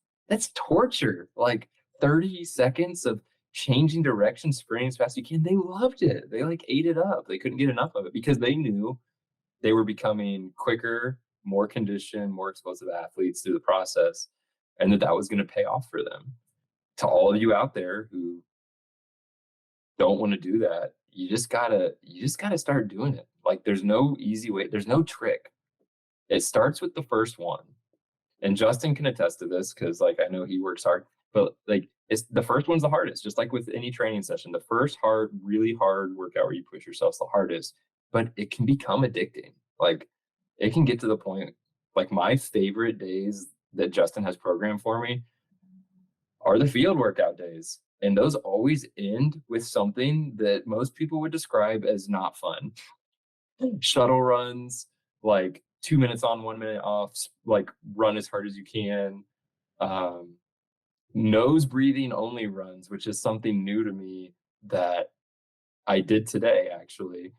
torture. Like 30 seconds of changing direction, sprinting as fast as you can. They loved it. They like ate it up. They couldn't get enough of it because they knew they were becoming quicker, more conditioned, more explosive athletes through the process, and that was going to pay off for them. To all of you out there who don't want to do that, you just gotta start doing it. Like, there's no easy way, there's no trick. It starts with the first one. And Justin can attest to this because, like, I know he works hard, but like, it's the first one's the hardest. Just like with any training session, the first really hard workout where you push yourself is the hardest, but it can become addicting. Like, it can get to the point. Like, my favorite days that Justin has programmed for me are the field workout days, and those always end with something that most people would describe as not fun. Shuttle runs, like 2 minutes on, 1 minute off, like run as hard as you can. Nose breathing only runs, which is something new to me that I did today, actually.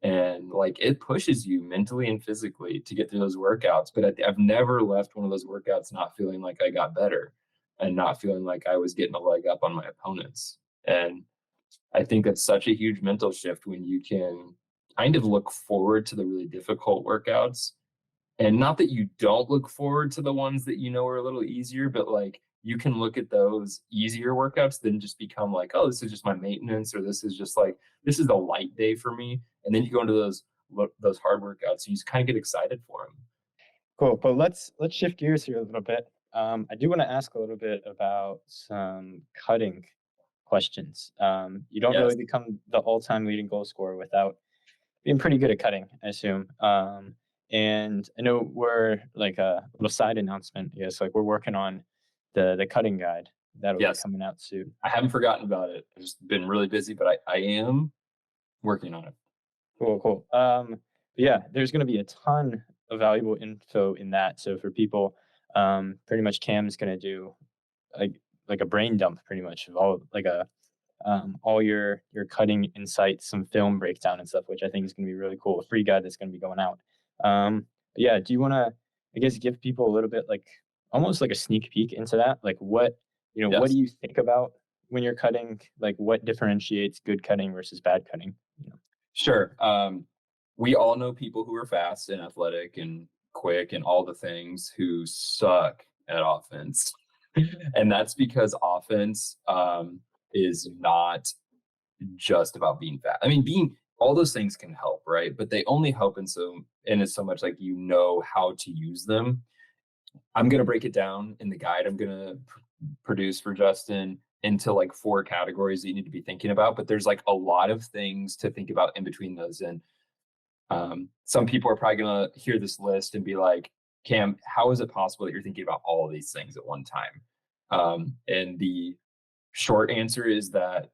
And like, it pushes you mentally and physically to get through those workouts. But I've never left one of those workouts not feeling like I got better and not feeling like I was getting a leg up on my opponents. And I think that's such a huge mental shift when you can kind of look forward to the really difficult workouts. And not that you don't look forward to the ones that you know are a little easier, but like, you can look at those easier workouts then just become like, oh, this is just my maintenance, or this is just like, this is a light day for me. And then you go into those hard workouts and you just kind of get excited for them. Cool. But let's shift gears here a little bit. I do want to ask a little bit about some cutting questions. You don't Yes. really become the all-time leading goal scorer without being pretty good at cutting, I assume. And I know we're like a little side announcement. Yes, like we're working on the cutting guide that'll Yes. be coming out soon. I haven't forgotten about it. I've just been really busy, but I am working on it. Cool. Yeah, there's going to be a ton of valuable info in that. So for people, pretty much Cam's going to do like a brain dump, pretty much of all your cutting insights, some film breakdown and stuff, which I think is going to be really cool. A free guide that's going to be going out. Yeah, do you want to, I guess, give people a little bit like almost like a sneak peek into that? Like what Yes. what do you think about when you're cutting? Like what differentiates good cutting versus bad cutting? Sure. We all know people who are fast and athletic and quick and all the things who suck at offense. And that's because offense is not just about being fast. I mean, all those things can help, right? But they only help in so much like you know how to use them. I'm going to break it down in the guide I'm going to produce for Justin into like 4 categories that you need to be thinking about. But there's like a lot of things to think about in between those. And some people are probably going to hear this list and be like, Cam, how is it possible that you're thinking about all of these things at one time? And the short answer is that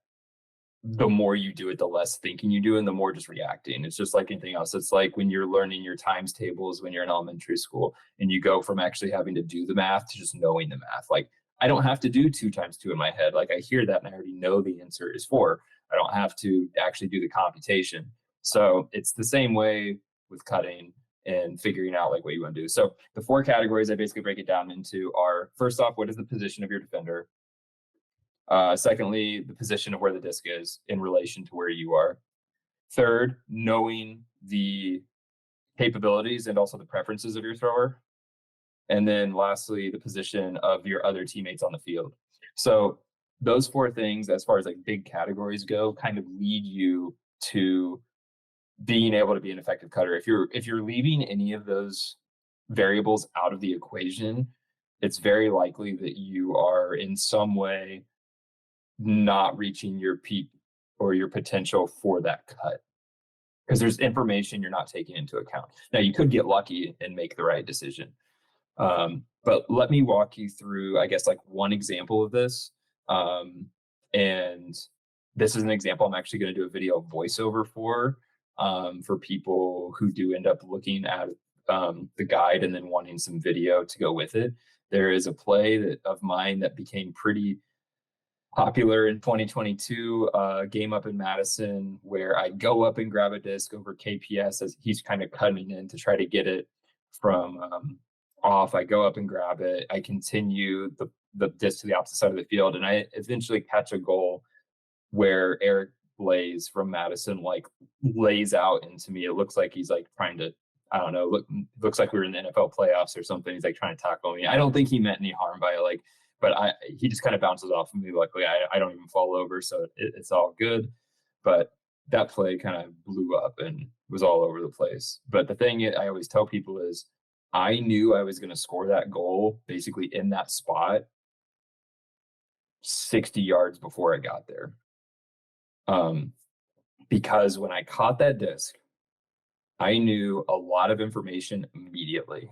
the more you do it, the less thinking you do and the more just reacting. It's just like anything else. It's like when you're learning your times tables when you're in elementary school and you go from actually having to do the math to just knowing the math. Like, I don't have to do 2 times 2 in my head. Like, I hear that and I already know the answer is 4. I don't have to actually do the computation. So it's the same way with cutting and figuring out like what you want to do. So the 4 categories I basically break it down into are, first off, what is the position of your defender? Secondly, the position of where the disc is in relation to where you are. Third, knowing the capabilities and also the preferences of your thrower. And then lastly, the position of your other teammates on the field. So those 4 things, as far as like big categories go, kind of lead you to being able to be an effective cutter. If you're leaving any of those variables out of the equation, it's very likely that you are in some way not reaching your peak or your potential for that cut, because there's information you're not taking into account. Now, you could get lucky and make the right decision. But let me walk you through, I guess, like one example of this. And this is an example I'm actually going to do a video voiceover for people who do end up looking at the guide and then wanting some video to go with it. There is a play of mine that became pretty popular in 2022, game up in Madison, where I go up and grab a disc over KPS as he's kind of cutting in to try to get it from off. I go up and grab it. I continue the disc to the opposite side of the field, and I eventually catch a goal where Eric Blaze from Madison like lays out into me. It looks like he's like trying to, I don't know, looks like we were in the NFL playoffs or something. He's like trying to tackle me. I don't think he meant any harm by it, but he just kind of bounces off of me. Luckily, I don't even fall over, so it's all good. but that play kind of blew up and was all over the place. But the thing I always tell people is I knew I was going to score that goal basically in that spot 60 yards before I got there. Because when I caught that disc, I knew a lot of information immediately,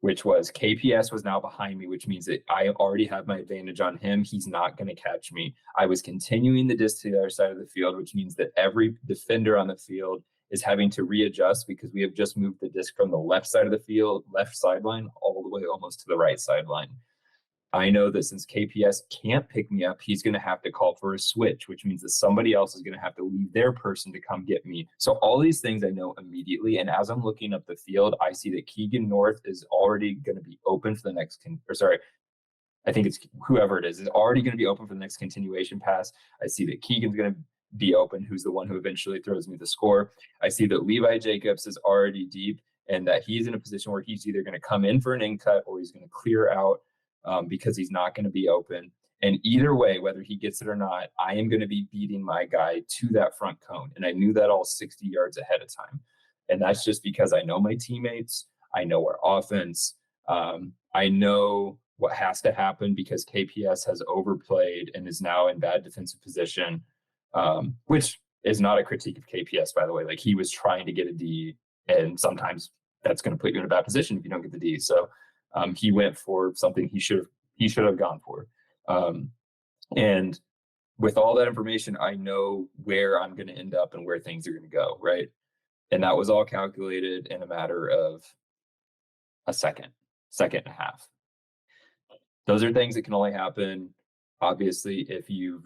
which was KPS was now behind me, which means that I already have my advantage on him. He's not going to catch me. I was continuing the disc to the other side of the field, which means that every defender on the field is having to readjust because we have just moved the disc from the left side of the field, left sideline, all the way almost to the right sideline. I know that since KPS can't pick me up, he's going to have to call for a switch, which means that somebody else is going to have to leave their person to come get me. So all these things I know immediately. And as I'm looking up the field, I see that Keegan North is already going to be open for the next, I think it's whoever it is already going to be open for the next continuation pass. I see that Keegan's going to be open, who's the one who eventually throws me the score. I see that Levi Jacobs is already deep and that he's in a position where he's either going to come in for an in cut or he's going to clear out. Because he's not going to be open. And either way, whether he gets it or not, I am going to be beating my guy to that front cone. And I knew that all 60 yards ahead of time. And that's just because I know my teammates. I know our offense. I know what has to happen because KPS has overplayed and is now in bad defensive position, which is not a critique of KPS, by the way. Like, he was trying to get a D, and sometimes that's going to put you in a bad position if you don't get the D. So he went for something he should have gone for. And with all that information, I know where I'm going to end up and where things are going to go, right? And that was all calculated in a matter of a second and a half. Those are things that can only happen, obviously, if you've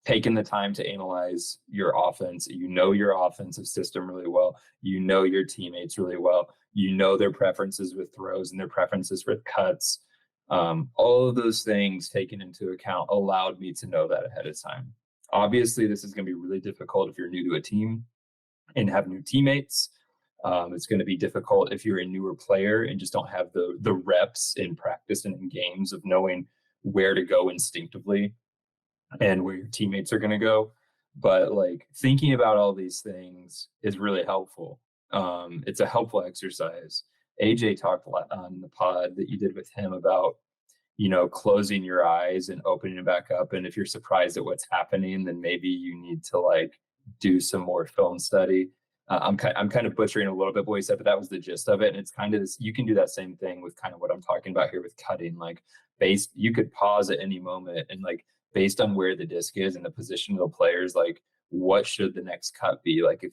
taken the time to analyze your offense. You know your offensive system really well. You know your teammates really well. You know their preferences with throws and their preferences with cuts. All of those things taken into account allowed me to know that ahead of time. Obviously, this is going to be really difficult if you're new to a team and have new teammates. It's going to be difficult if you're a newer player and just don't have the reps in practice and in games of knowing where to go instinctively and where your teammates are going to go. But like, thinking about all these things is really helpful. It's a helpful exercise. AJ talked a lot on the pod that you did with him about, closing your eyes and opening it back up. And if you're surprised at what's happening, then maybe you need to like do some more film study. I'm kind of butchering a little bit what he said, but that was the gist of it. And it's kind of this, you can do that same thing with kind of what I'm talking about here with cutting. Like, you could pause at any moment and like, based on where the disc is and the position of the players, like, what should the next cut be? Like,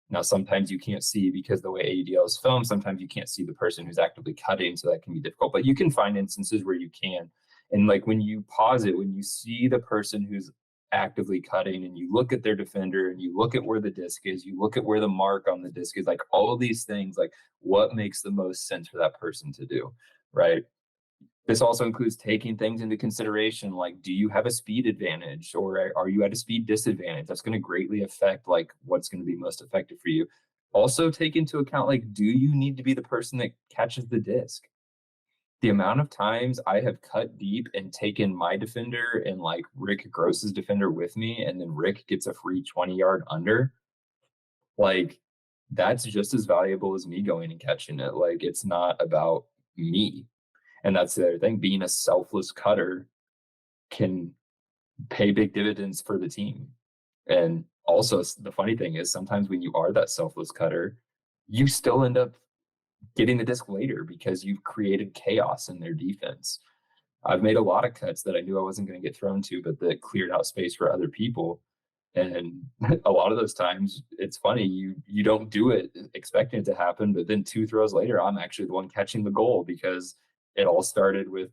now sometimes you can't see because the way AUDL is filmed, sometimes you can't see the person who's actively cutting, so that can be difficult, but you can find instances where you can. And like, when you pause it, when you see the person who's actively cutting and you look at their defender and you look at where the disc is, you look at where the mark on the disc is, like all of these things, like what makes the most sense for that person to do, right? This also includes taking things into consideration, like, do you have a speed advantage or are you at a speed disadvantage? That's going to greatly affect like what's going to be most effective for you. Also take into account, like, do you need to be the person that catches the disc? The amount of times I have cut deep and taken my defender and like Rick Gross's defender with me, and then Rick gets a free 20-yard under, like, that's just as valuable as me going and catching it. Like, it's not about me. And that's the other thing, being a selfless cutter can pay big dividends for the team. And also, the funny thing is, sometimes when you are that selfless cutter, you still end up getting the disc later because you've created chaos in their defense. I've made a lot of cuts that I knew I wasn't going to get thrown to, but that cleared out space for other people. And a lot of those times, it's funny, you don't do it expecting it to happen, but then 2 throws later, I'm actually the one catching the goal because it all started with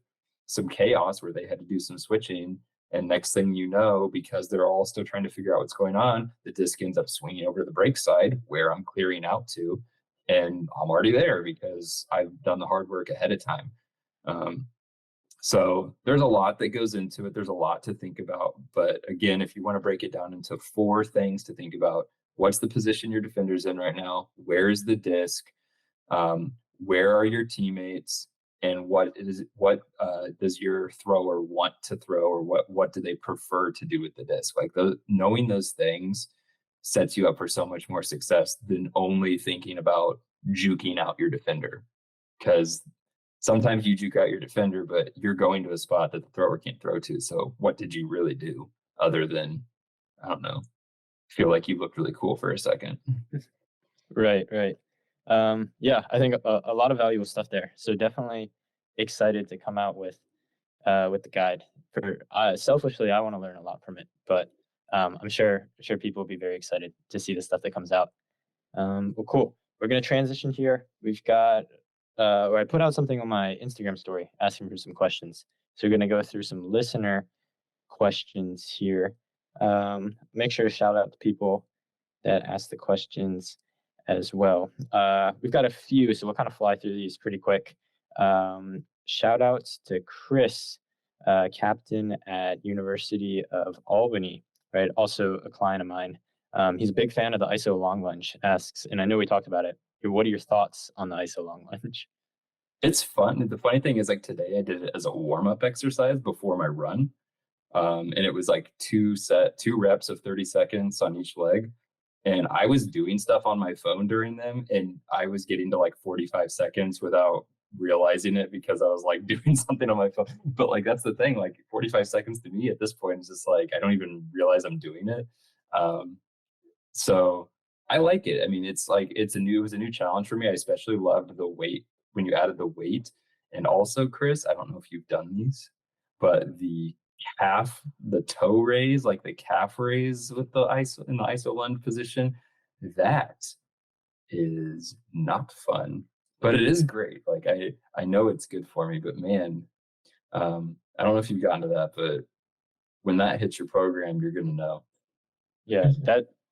some chaos where they had to do some switching. And next thing you know, because they're all still trying to figure out what's going on, the disc ends up swinging over to the break side where I'm clearing out to. And I'm already there because I've done the hard work ahead of time. So there's a lot that goes into it. There's a lot to think about. But again, if you want to break it down into 4 things to think about, what's the position your defender's in right now? Where is the disc? Where are your teammates? and what does your thrower want to throw, or what do they prefer to do with the disc? Like knowing those things sets you up for so much more success than only thinking about juking out your defender. Because sometimes you juke out your defender, but you're going to a spot that the thrower can't throw to. So what did you really do other than, I don't know, feel like you looked really cool for a second? Right. Yeah, I think a lot of valuable stuff there. So definitely excited to come out with the guide. For selfishly, I want to learn a lot from it, but I'm sure people will be very excited to see the stuff that comes out. Well, cool. We're gonna transition here. We've got or I put out something on my Instagram story asking for some questions. So we're gonna go through some listener questions here. Make sure to shout out the people that asked the questions as well. We've got a few, so we'll kind of fly through these pretty quick. Shout outs to Chris, captain at University of Albany, right? Also a client of mine. He's a big fan of the ISO long lunge, asks, and I know we talked about it. What are your thoughts on the ISO long lunge? It's fun. The funny thing is, like, today I did it as a warm-up exercise before my run. And it was like two reps of 30 seconds on each leg. And I was doing stuff on my phone during them, and I was getting to like 45 seconds without realizing it because I was like doing something on my phone. But like, that's the thing, like 45 seconds to me at this point is just like, I don't even realize I'm doing it. So I like it. I mean, it was a new challenge for me. I especially loved the weight when you added the weight. And also, Chris, I don't know if you've done these, but the toe raise, like the calf raise with the ISO in the ISO lunge position, that is not fun, but it is great. Like I know it's good for me, but man, I don't know if you've gotten to that, but when that hits your program, you're gonna know. Yeah,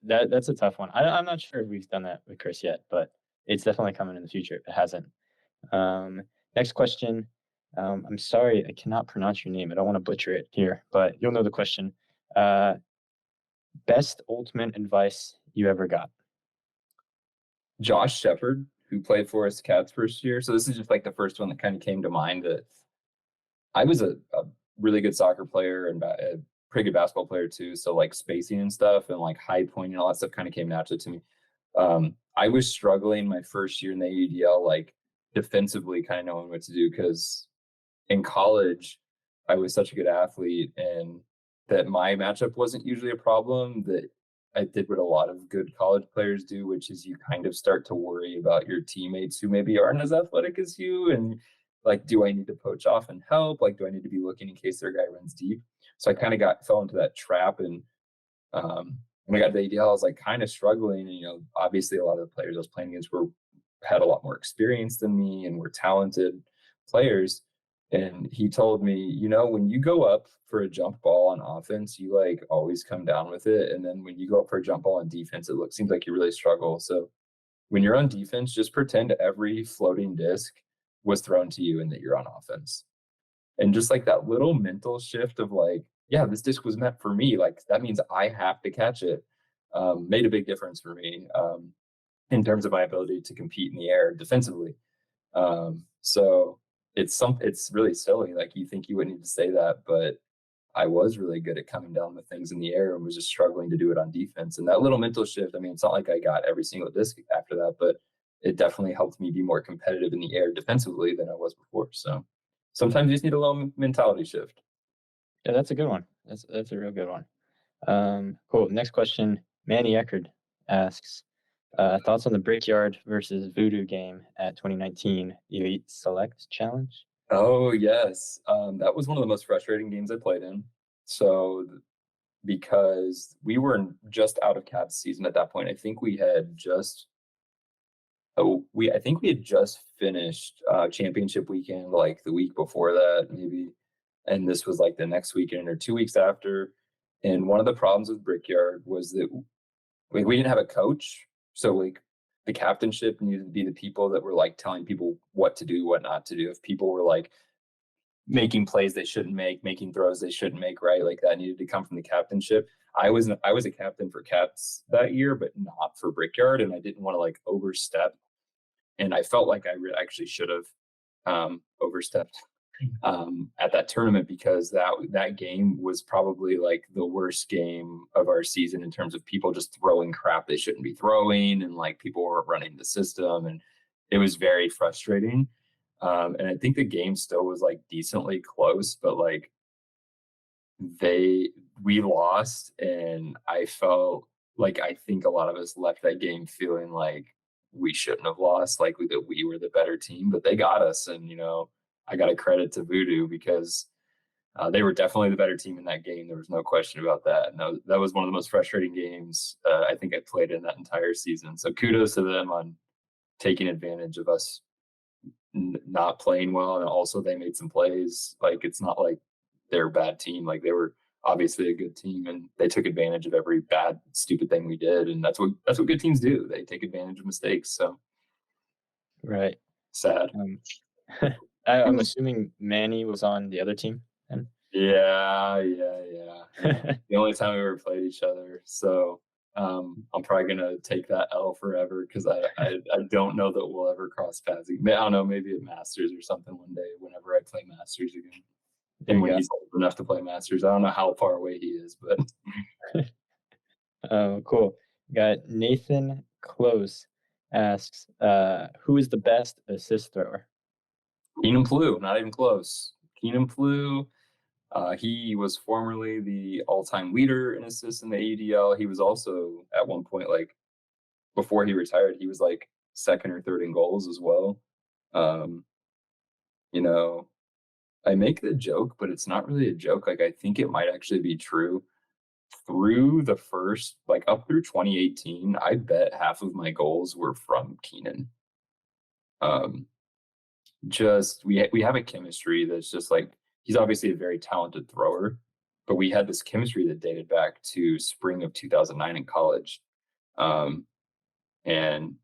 that's a tough one. I'm not sure if we've done that with Chris yet, but it's definitely coming in the future if it hasn't. Next question. I'm sorry, I cannot pronounce your name. I don't want to butcher it here, but you'll know the question. Best ultimate advice you ever got? Josh Shepard, who played for us Cats first year. So this is just like the first one that kind of came to mind. That I was a really good soccer player and a pretty good basketball player too. So like spacing and stuff and like high point and all that stuff kind of came naturally to me. I was struggling my first year in the AUDL, like defensively, kind of knowing what to do, because in college I was such a good athlete, and that my matchup wasn't usually a problem. That I did what a lot of good college players do, which is you kind of start to worry about your teammates who maybe aren't as athletic as you, and like, do I need to poach off and help? Like, do I need to be looking in case their guy runs deep? So I kind of fell into that trap, and when I got to the ADL, I was like kind of struggling. And, obviously a lot of the players I was playing against had a lot more experience than me and were talented players. And he told me, when you go up for a jump ball on offense, you like always come down with it. And then when you go up for a jump ball on defense, seems like you really struggle. So when you're on defense, just pretend every floating disc was thrown to you and that you're on offense. And just like that little mental shift of like, yeah, this disc was meant for me. Like, that means I have to catch it. Made a big difference for me in terms of my ability to compete in the air defensively. So it's really silly. Like, you think you wouldn't need to say that, but I was really good at coming down with things in the air and was just struggling to do it on defense. And that little mental shift, I mean, it's not like I got every single disc after that, but it definitely helped me be more competitive in the air defensively than I was before. So sometimes you just need a little mentality shift. Yeah, that's a good one. That's a real good one. Cool. Next question. Manny Eckerd asks, thoughts on the Brickyard versus Voodoo game at 2019 Elite Select Challenge? Oh, yes. That was one of the most frustrating games I played in. So because we were just out of Cats season at that point, I think we had just finished championship weekend, like the week before that, maybe. And this was like the next weekend or 2 weeks after. And one of the problems with Brickyard was that we didn't have a coach. So like the captainship needed to be the people that were like telling people what to do, what not to do. If people were like making plays they shouldn't make, making throws they shouldn't make, right? Like, that needed to come from the captainship. I was a captain for Cats that year, but not for Brickyard. And I didn't want to like overstep. And I felt like I actually should have. overstepped at that tournament, because that game was probably like the worst game of our season in terms of people just throwing crap they shouldn't be throwing, and like people weren't running the system, and it was very frustrating. And I think the game still was like decently close, but like we lost, and I felt like, I think a lot of us left that game feeling like we shouldn't have lost, like that we were the better team, but they got us. And I got to credit to Voodoo, because they were definitely the better team in that game. There was no question about that. And that was one of the most frustrating games I think I played in that entire season. So kudos to them on taking advantage of us not playing well. And also they made some plays. Like, it's not like they're a bad team. Like, they were obviously a good team, and they took advantage of every bad, stupid thing we did. And that's what good teams do. They take advantage of mistakes. So Right. sad. I'm assuming Manny was on the other team then? Yeah. The only time we ever played each other. So I'm probably gonna take that L forever, because I don't know that we'll ever cross paths. I don't know, maybe at Masters or something one day, whenever I play Masters again. And when he's old enough to play Masters. I don't know how far away he is, but cool. Got Nathan Close asks, who is the best assist thrower? Keenan Plew, not even close. Keenan Plew, he was formerly the all-time leader in assists in the AUDL. He was also at one point, like before he retired, he was like second or third in goals as well. I make the joke, but it's not really a joke. Like, I think it might actually be true. Through the first, like up through 2018, I bet half of my goals were from Keenan. We have a chemistry that's just like, he's obviously a very talented thrower, but we had this chemistry that dated back to spring of 2009 in college. And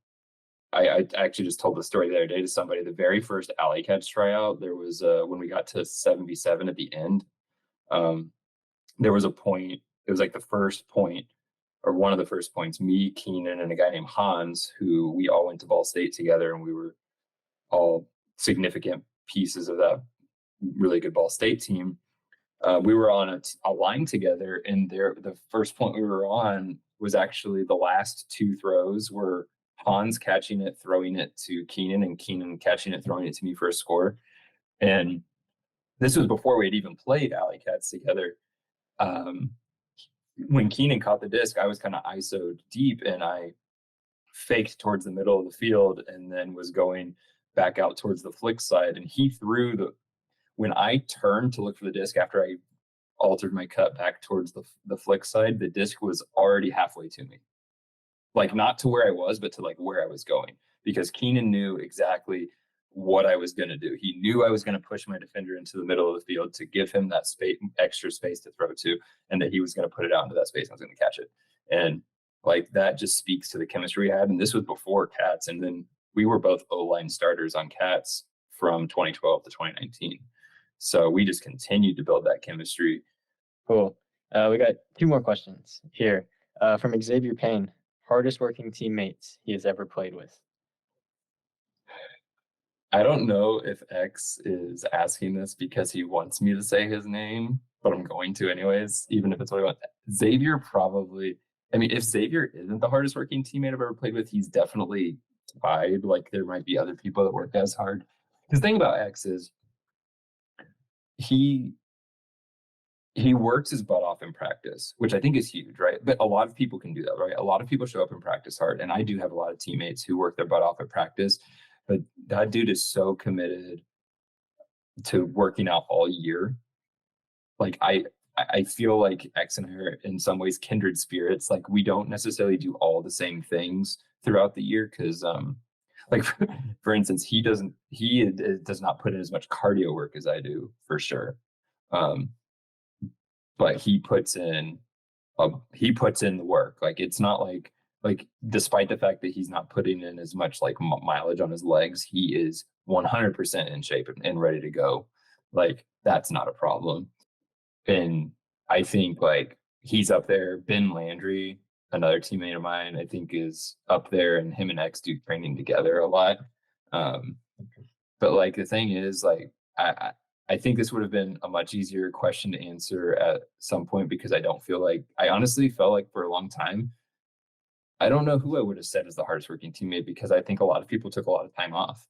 I actually just told the story the other day to somebody. The very first AlleyCats tryout, there was when we got to 77 at the end, there was a point. It was like the first point, or one of the first points. Me, Keenan, and a guy named Hans, who we all went to Ball State together, and we were all significant pieces of that really good Ball State team. We were on a line together, and the first point we were on was actually the last two throws were Hans catching it, throwing it to Keenan, and Keenan catching it, throwing it to me for a score. And this was before we had even played AlleyCats together. When Keenan caught the disc, I was kind of ISO'd deep, and I faked towards the middle of the field, and then was going back out towards the flick side. And he threw when I turned to look for the disc after I altered my cut back towards the flick side, the disc was already halfway to me. Like, not to where I was, but to like where I was going, because Keenan knew exactly what I was going to do. He knew I was going to push my defender into the middle of the field to give him that extra space to throw to, and that he was going to put it out into that space and I was going to catch it. And like, that just speaks to the chemistry we had. And this was before Cats. And then we were both O-line starters on Cats from 2012 to 2019. So we just continued to build that chemistry. Cool. We got two more questions here from Xavier Payne. Hardest working teammates he has ever played with? I don't know if X is asking this because he wants me to say his name, but I'm going to anyways, even if it's what I want. Xavier probably, I mean, if Xavier isn't the hardest working teammate I've ever played with, he's definitely tied. Like, there might be other people that work as hard. The thing about X is he works his butt off in practice, which I think is huge, right? But a lot of people can do that, right? A lot of people show up and practice hard. And I do have a lot of teammates who work their butt off at practice, but that dude is so committed to working out all year. Like, I feel like X and I are in some ways kindred spirits. Like, we don't necessarily do all the same things throughout the year, because like for instance, he does not put in as much cardio work as I do, for sure. But he puts in the work. Like, it's not like despite the fact that he's not putting in as much like mileage on his legs, he is 100% in shape and ready to go. Like, that's not a problem. And I think like he's up there. Ben Landry, another teammate of mine, I think is up there, and him and X do training together a lot. But like the thing is, like I think this would have been a much easier question to answer at some point, because I honestly felt like for a long time, I don't know who I would have said as the hardest working teammate, because I think a lot of people took a lot of time off.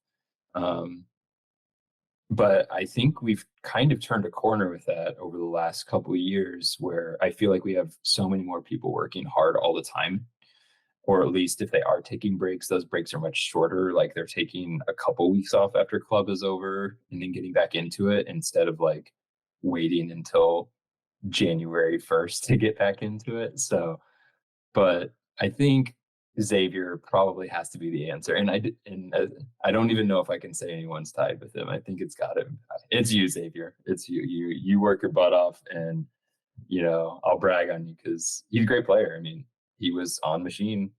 Um, but I think we've kind of turned a corner with that over the last couple of years, where I feel like we have so many more people working hard all the time. Or at least if they are taking breaks, those breaks are much shorter. Like they're taking a couple weeks off after club is over and then getting back into it, instead of like waiting until January 1st to get back into it. So, but I think Xavier probably has to be the answer. And I don't even know if I can say anyone's tied with him. I think it's got him. It's you, Xavier. It's you. You work your butt off, and I'll brag on you because he's a great player. I mean, he was on Machine,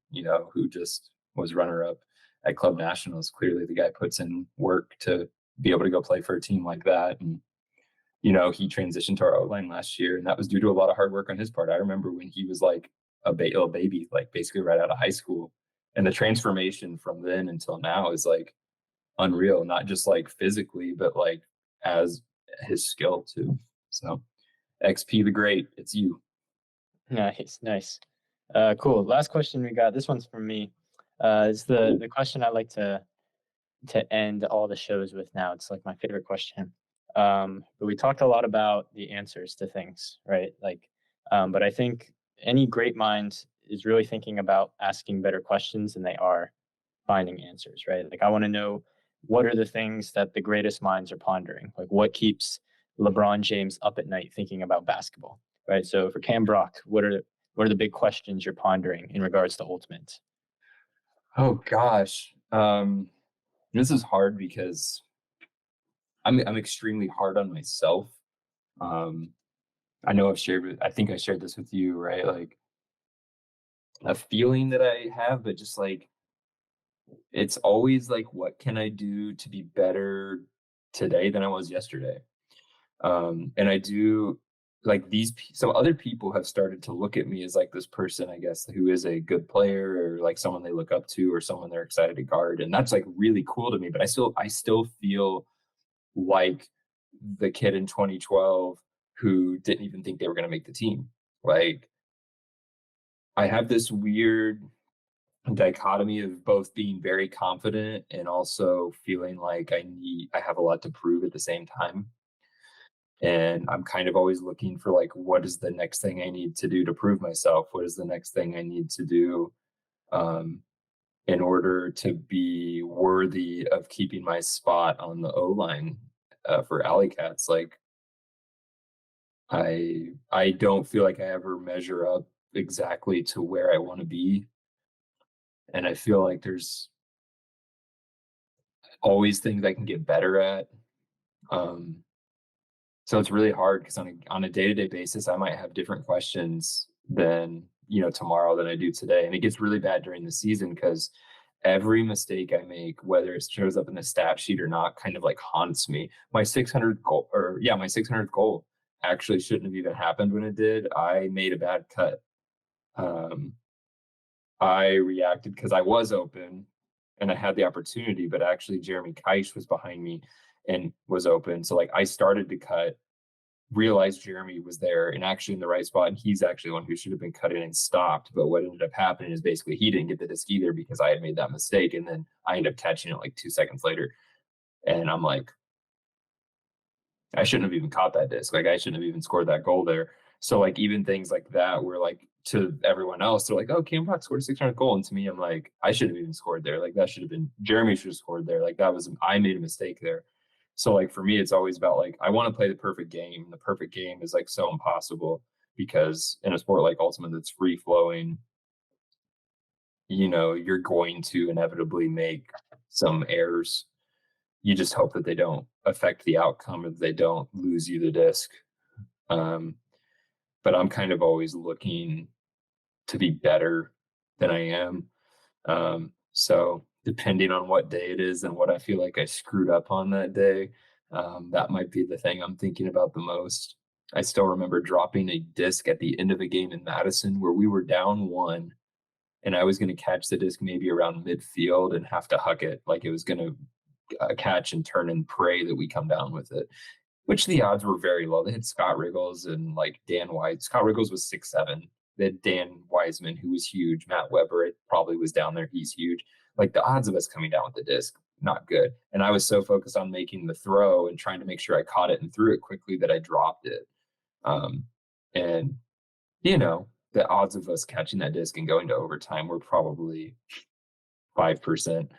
who just was runner up at Club Nationals. Clearly, the guy puts in work to be able to go play for a team like that. And, he transitioned to our O-line last year, and that was due to a lot of hard work on his part. I remember when he was like a little baby, like basically right out of high school. And the transformation from then until now is like unreal, not just like physically, but like as his skill too. So XP the Great, it's you. Nice. Cool. Last question we got. This one's from me. It's the question I like to end all the shows with now. It's like my favorite question. But we talked a lot about the answers to things, right? Like, but I think any great mind is really thinking about asking better questions than they are finding answers, right? Like, I want to know, what are the things that the greatest minds are pondering? Like, what keeps LeBron James up at night thinking about basketball, right? So for Cam Brock, what are the big questions you're pondering in regards to Ultimate? Oh gosh. This is hard because I'm extremely hard on myself. I know I think I shared this with you, right? Like a feeling that I have, but just like, it's always like, what can I do to be better today than I was yesterday? And I do like some other people have started to look at me as like this person, I guess, who is a good player, or like someone they look up to, or someone they're excited to guard. And that's like really cool to me. But I still feel like the kid in 2012 who didn't even think they were going to make the team. Like, I have this weird dichotomy of both being very confident and also feeling like I have a lot to prove at the same time. And I'm kind of always looking for like, what is the next thing I need to do to prove myself? What is the next thing I need to do in order to be worthy of keeping my spot on the O-line for AlleyCats? Like, I don't feel like I ever measure up exactly to where I want to be. And I feel like there's always things I can get better at. So it's really hard because on a day-to-day basis, I might have different questions than tomorrow than I do today. And it gets really bad during the season because every mistake I make, whether it shows up in the stat sheet or not, kind of like haunts me. My 600th goal actually shouldn't have even happened when it did. I made a bad cut. I reacted because I was open and I had the opportunity, but actually Jeremy Keish was behind me and was open. So like I started to cut, realized Jeremy was there and actually in the right spot, and he's actually the one who should have been cutting and stopped. But what ended up happening is basically he didn't get the disc either because I had made that mistake, and then I ended up catching it like 2 seconds later. And I'm like, I shouldn't have even caught that disc. Like I shouldn't have even scored that goal there. So like even things like that were like, to everyone else, they're like, oh, Cam Brock scored a 600 goal. And to me, I'm like, I should have even scored there. Like that should have been, Jeremy should have scored there. Like I made a mistake there. So like for me, it's always about like, I want to play the perfect game. The perfect game is like so impossible because in a sport like Ultimate that's free flowing, you're going to inevitably make some errors. You just hope that they don't affect the outcome, or they don't lose you the disc. But I'm kind of always looking to be better than I am. So depending on what day it is and what I feel like I screwed up on that day, that might be the thing I'm thinking about the most. I still remember dropping a disc at the end of a game in Madison where we were down 1, and I was going to catch the disc maybe around midfield and have to huck it. Like it was going to catch and turn and pray that we come down with it, which the odds were very low. They had Scott Riggles and like Dan White. Scott Riggles was 6'7". They had Dan Wiseman, who was huge. Matt Weber probably was down there. He's huge. Like the odds of us coming down with the disc, not good. And I was so focused on making the throw and trying to make sure I caught it and threw it quickly that I dropped it. And, you know, the odds of us catching that disc and going to overtime were probably 5%,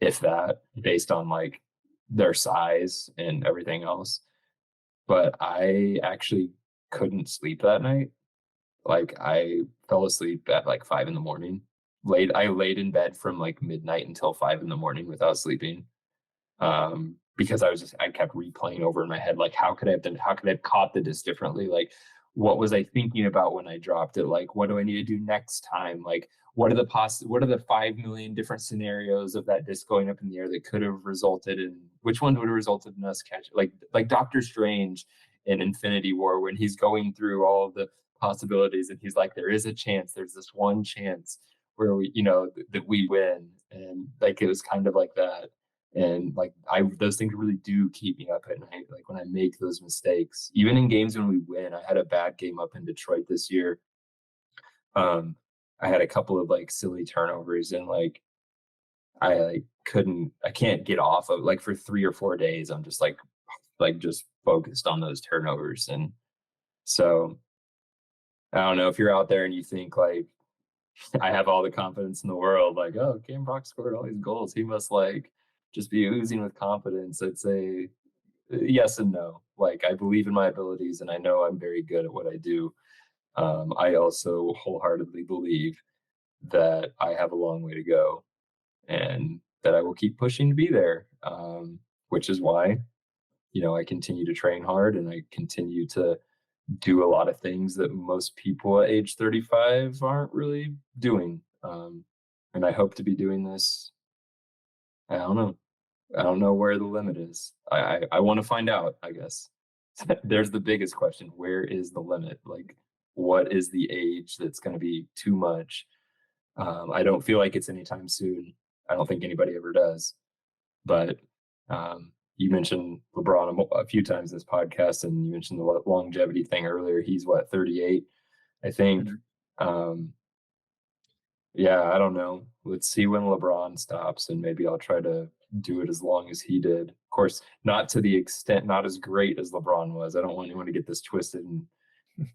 if that, based on like their size and everything else. But I actually couldn't sleep that night. Like I fell asleep at like 5 a.m. I laid in bed from like midnight until 5 a.m. without sleeping. Because I kept replaying over in my head, like, how could I have caught the disc differently? Like, what was I thinking about when I dropped it? Like, what do I need to do next time? Like, what are the 5 million different scenarios of that disc going up in the air that could have resulted in, which one would have resulted in us catching? Like Doctor Strange in Infinity War, when he's going through all of the possibilities and he's like, there is a chance, there's this one chance where we, you know, that we win. And like, it was kind of like that. And like, those things really do keep me up at night. Like when I make those mistakes, even in games when we win. I had a bad game up in Detroit this year. I had a couple of like silly turnovers, and like I can't get off of, like, for 3 or 4 days. I'm just like just focused on those turnovers. And so I don't know if you're out there and you think like I have all the confidence in the world, like, oh, Cam Brock scored all these goals, he must like just be oozing with confidence. I'd say yes and no. Like, I believe in my abilities and I know I'm very good at what I do. I also wholeheartedly believe that I have a long way to go and that I will keep pushing to be there, which is why, you know, I continue to train hard and I continue to do a lot of things that most people at age 35 aren't really doing. And I hope to be doing this. I don't know. I don't know where the limit is. I want to find out, I guess. There's the biggest question. Where is the limit? Like, what is the age that's going to be too much? I don't feel like it's anytime soon. I don't think anybody ever does. But you mentioned LeBron a few times in this podcast, and you mentioned the longevity thing earlier. He's 38, I think. Yeah, I don't know. Let's see when LeBron stops, and maybe I'll try to do it as long as he did. Of course, not to the extent, not as great as LeBron was. I don't want anyone to get this twisted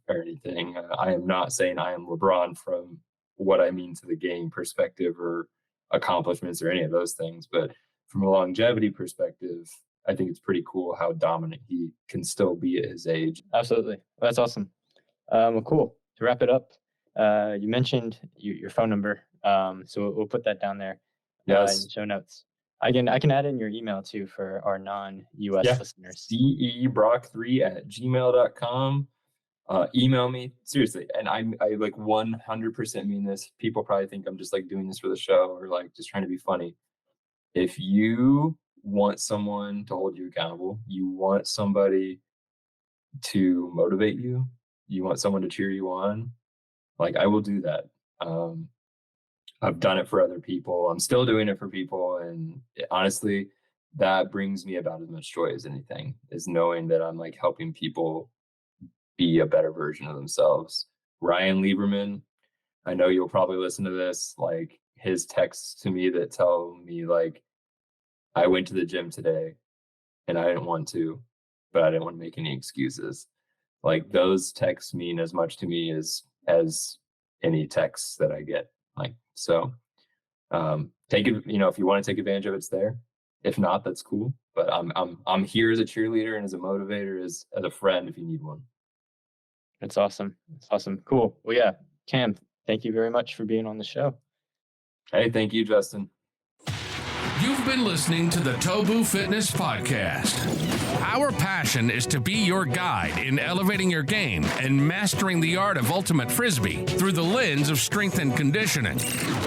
or anything. I am not saying I am LeBron from what I mean to the game perspective or accomplishments or any of those things. But from a longevity perspective, I think it's pretty cool how dominant he can still be at his age. Absolutely. That's awesome. Well, cool. To wrap it up, you mentioned your phone number. So we'll put that down there in the show notes. I can add in your email too for our non-US listeners. debrock3@gmail.com. Email me, seriously. And I like 100% mean this. People probably think I'm just like doing this for the show or like just trying to be funny. If you want someone to hold you accountable, you want somebody to motivate you, you want someone to cheer you on, like, I will do that. I've done it for other people. I'm still doing it for people. And honestly, that brings me about as much joy as anything, is knowing that I'm like helping people be a better version of themselves. Ryan Lieberman, I know you'll probably listen to this, like his texts to me that tell me like, I went to the gym today and I didn't want to, but I didn't want to make any excuses. Like, those texts mean as much to me as any texts that I get. Like, so take it, you know, if you want to take advantage of it, it's there. If not, that's cool. But I'm here as a cheerleader and as a motivator, as a friend if you need one. That's awesome. That's awesome. Cool. Well, yeah, Cam, thank you very much for being on the show. Hey, thank you, Justin. You've been listening to the TOBU Fitness Podcast. Our passion is to be your guide in elevating your game and mastering the art of ultimate Frisbee through the lens of strength and conditioning.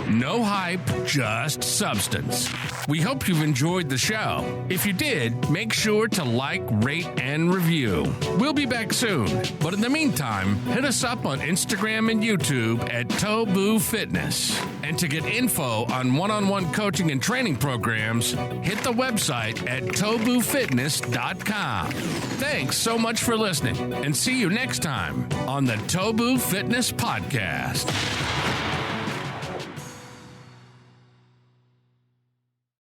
No hype, just substance. We hope you've enjoyed the show. If you did, make sure to like, rate, and review. We'll be back soon, but in the meantime, hit us up on Instagram and YouTube at TOBU Fitness. And to get info on one-on-one coaching and training programs, hit the website at tobufitness.com. Thanks so much for listening, and see you next time on the TOBU Fitness Podcast.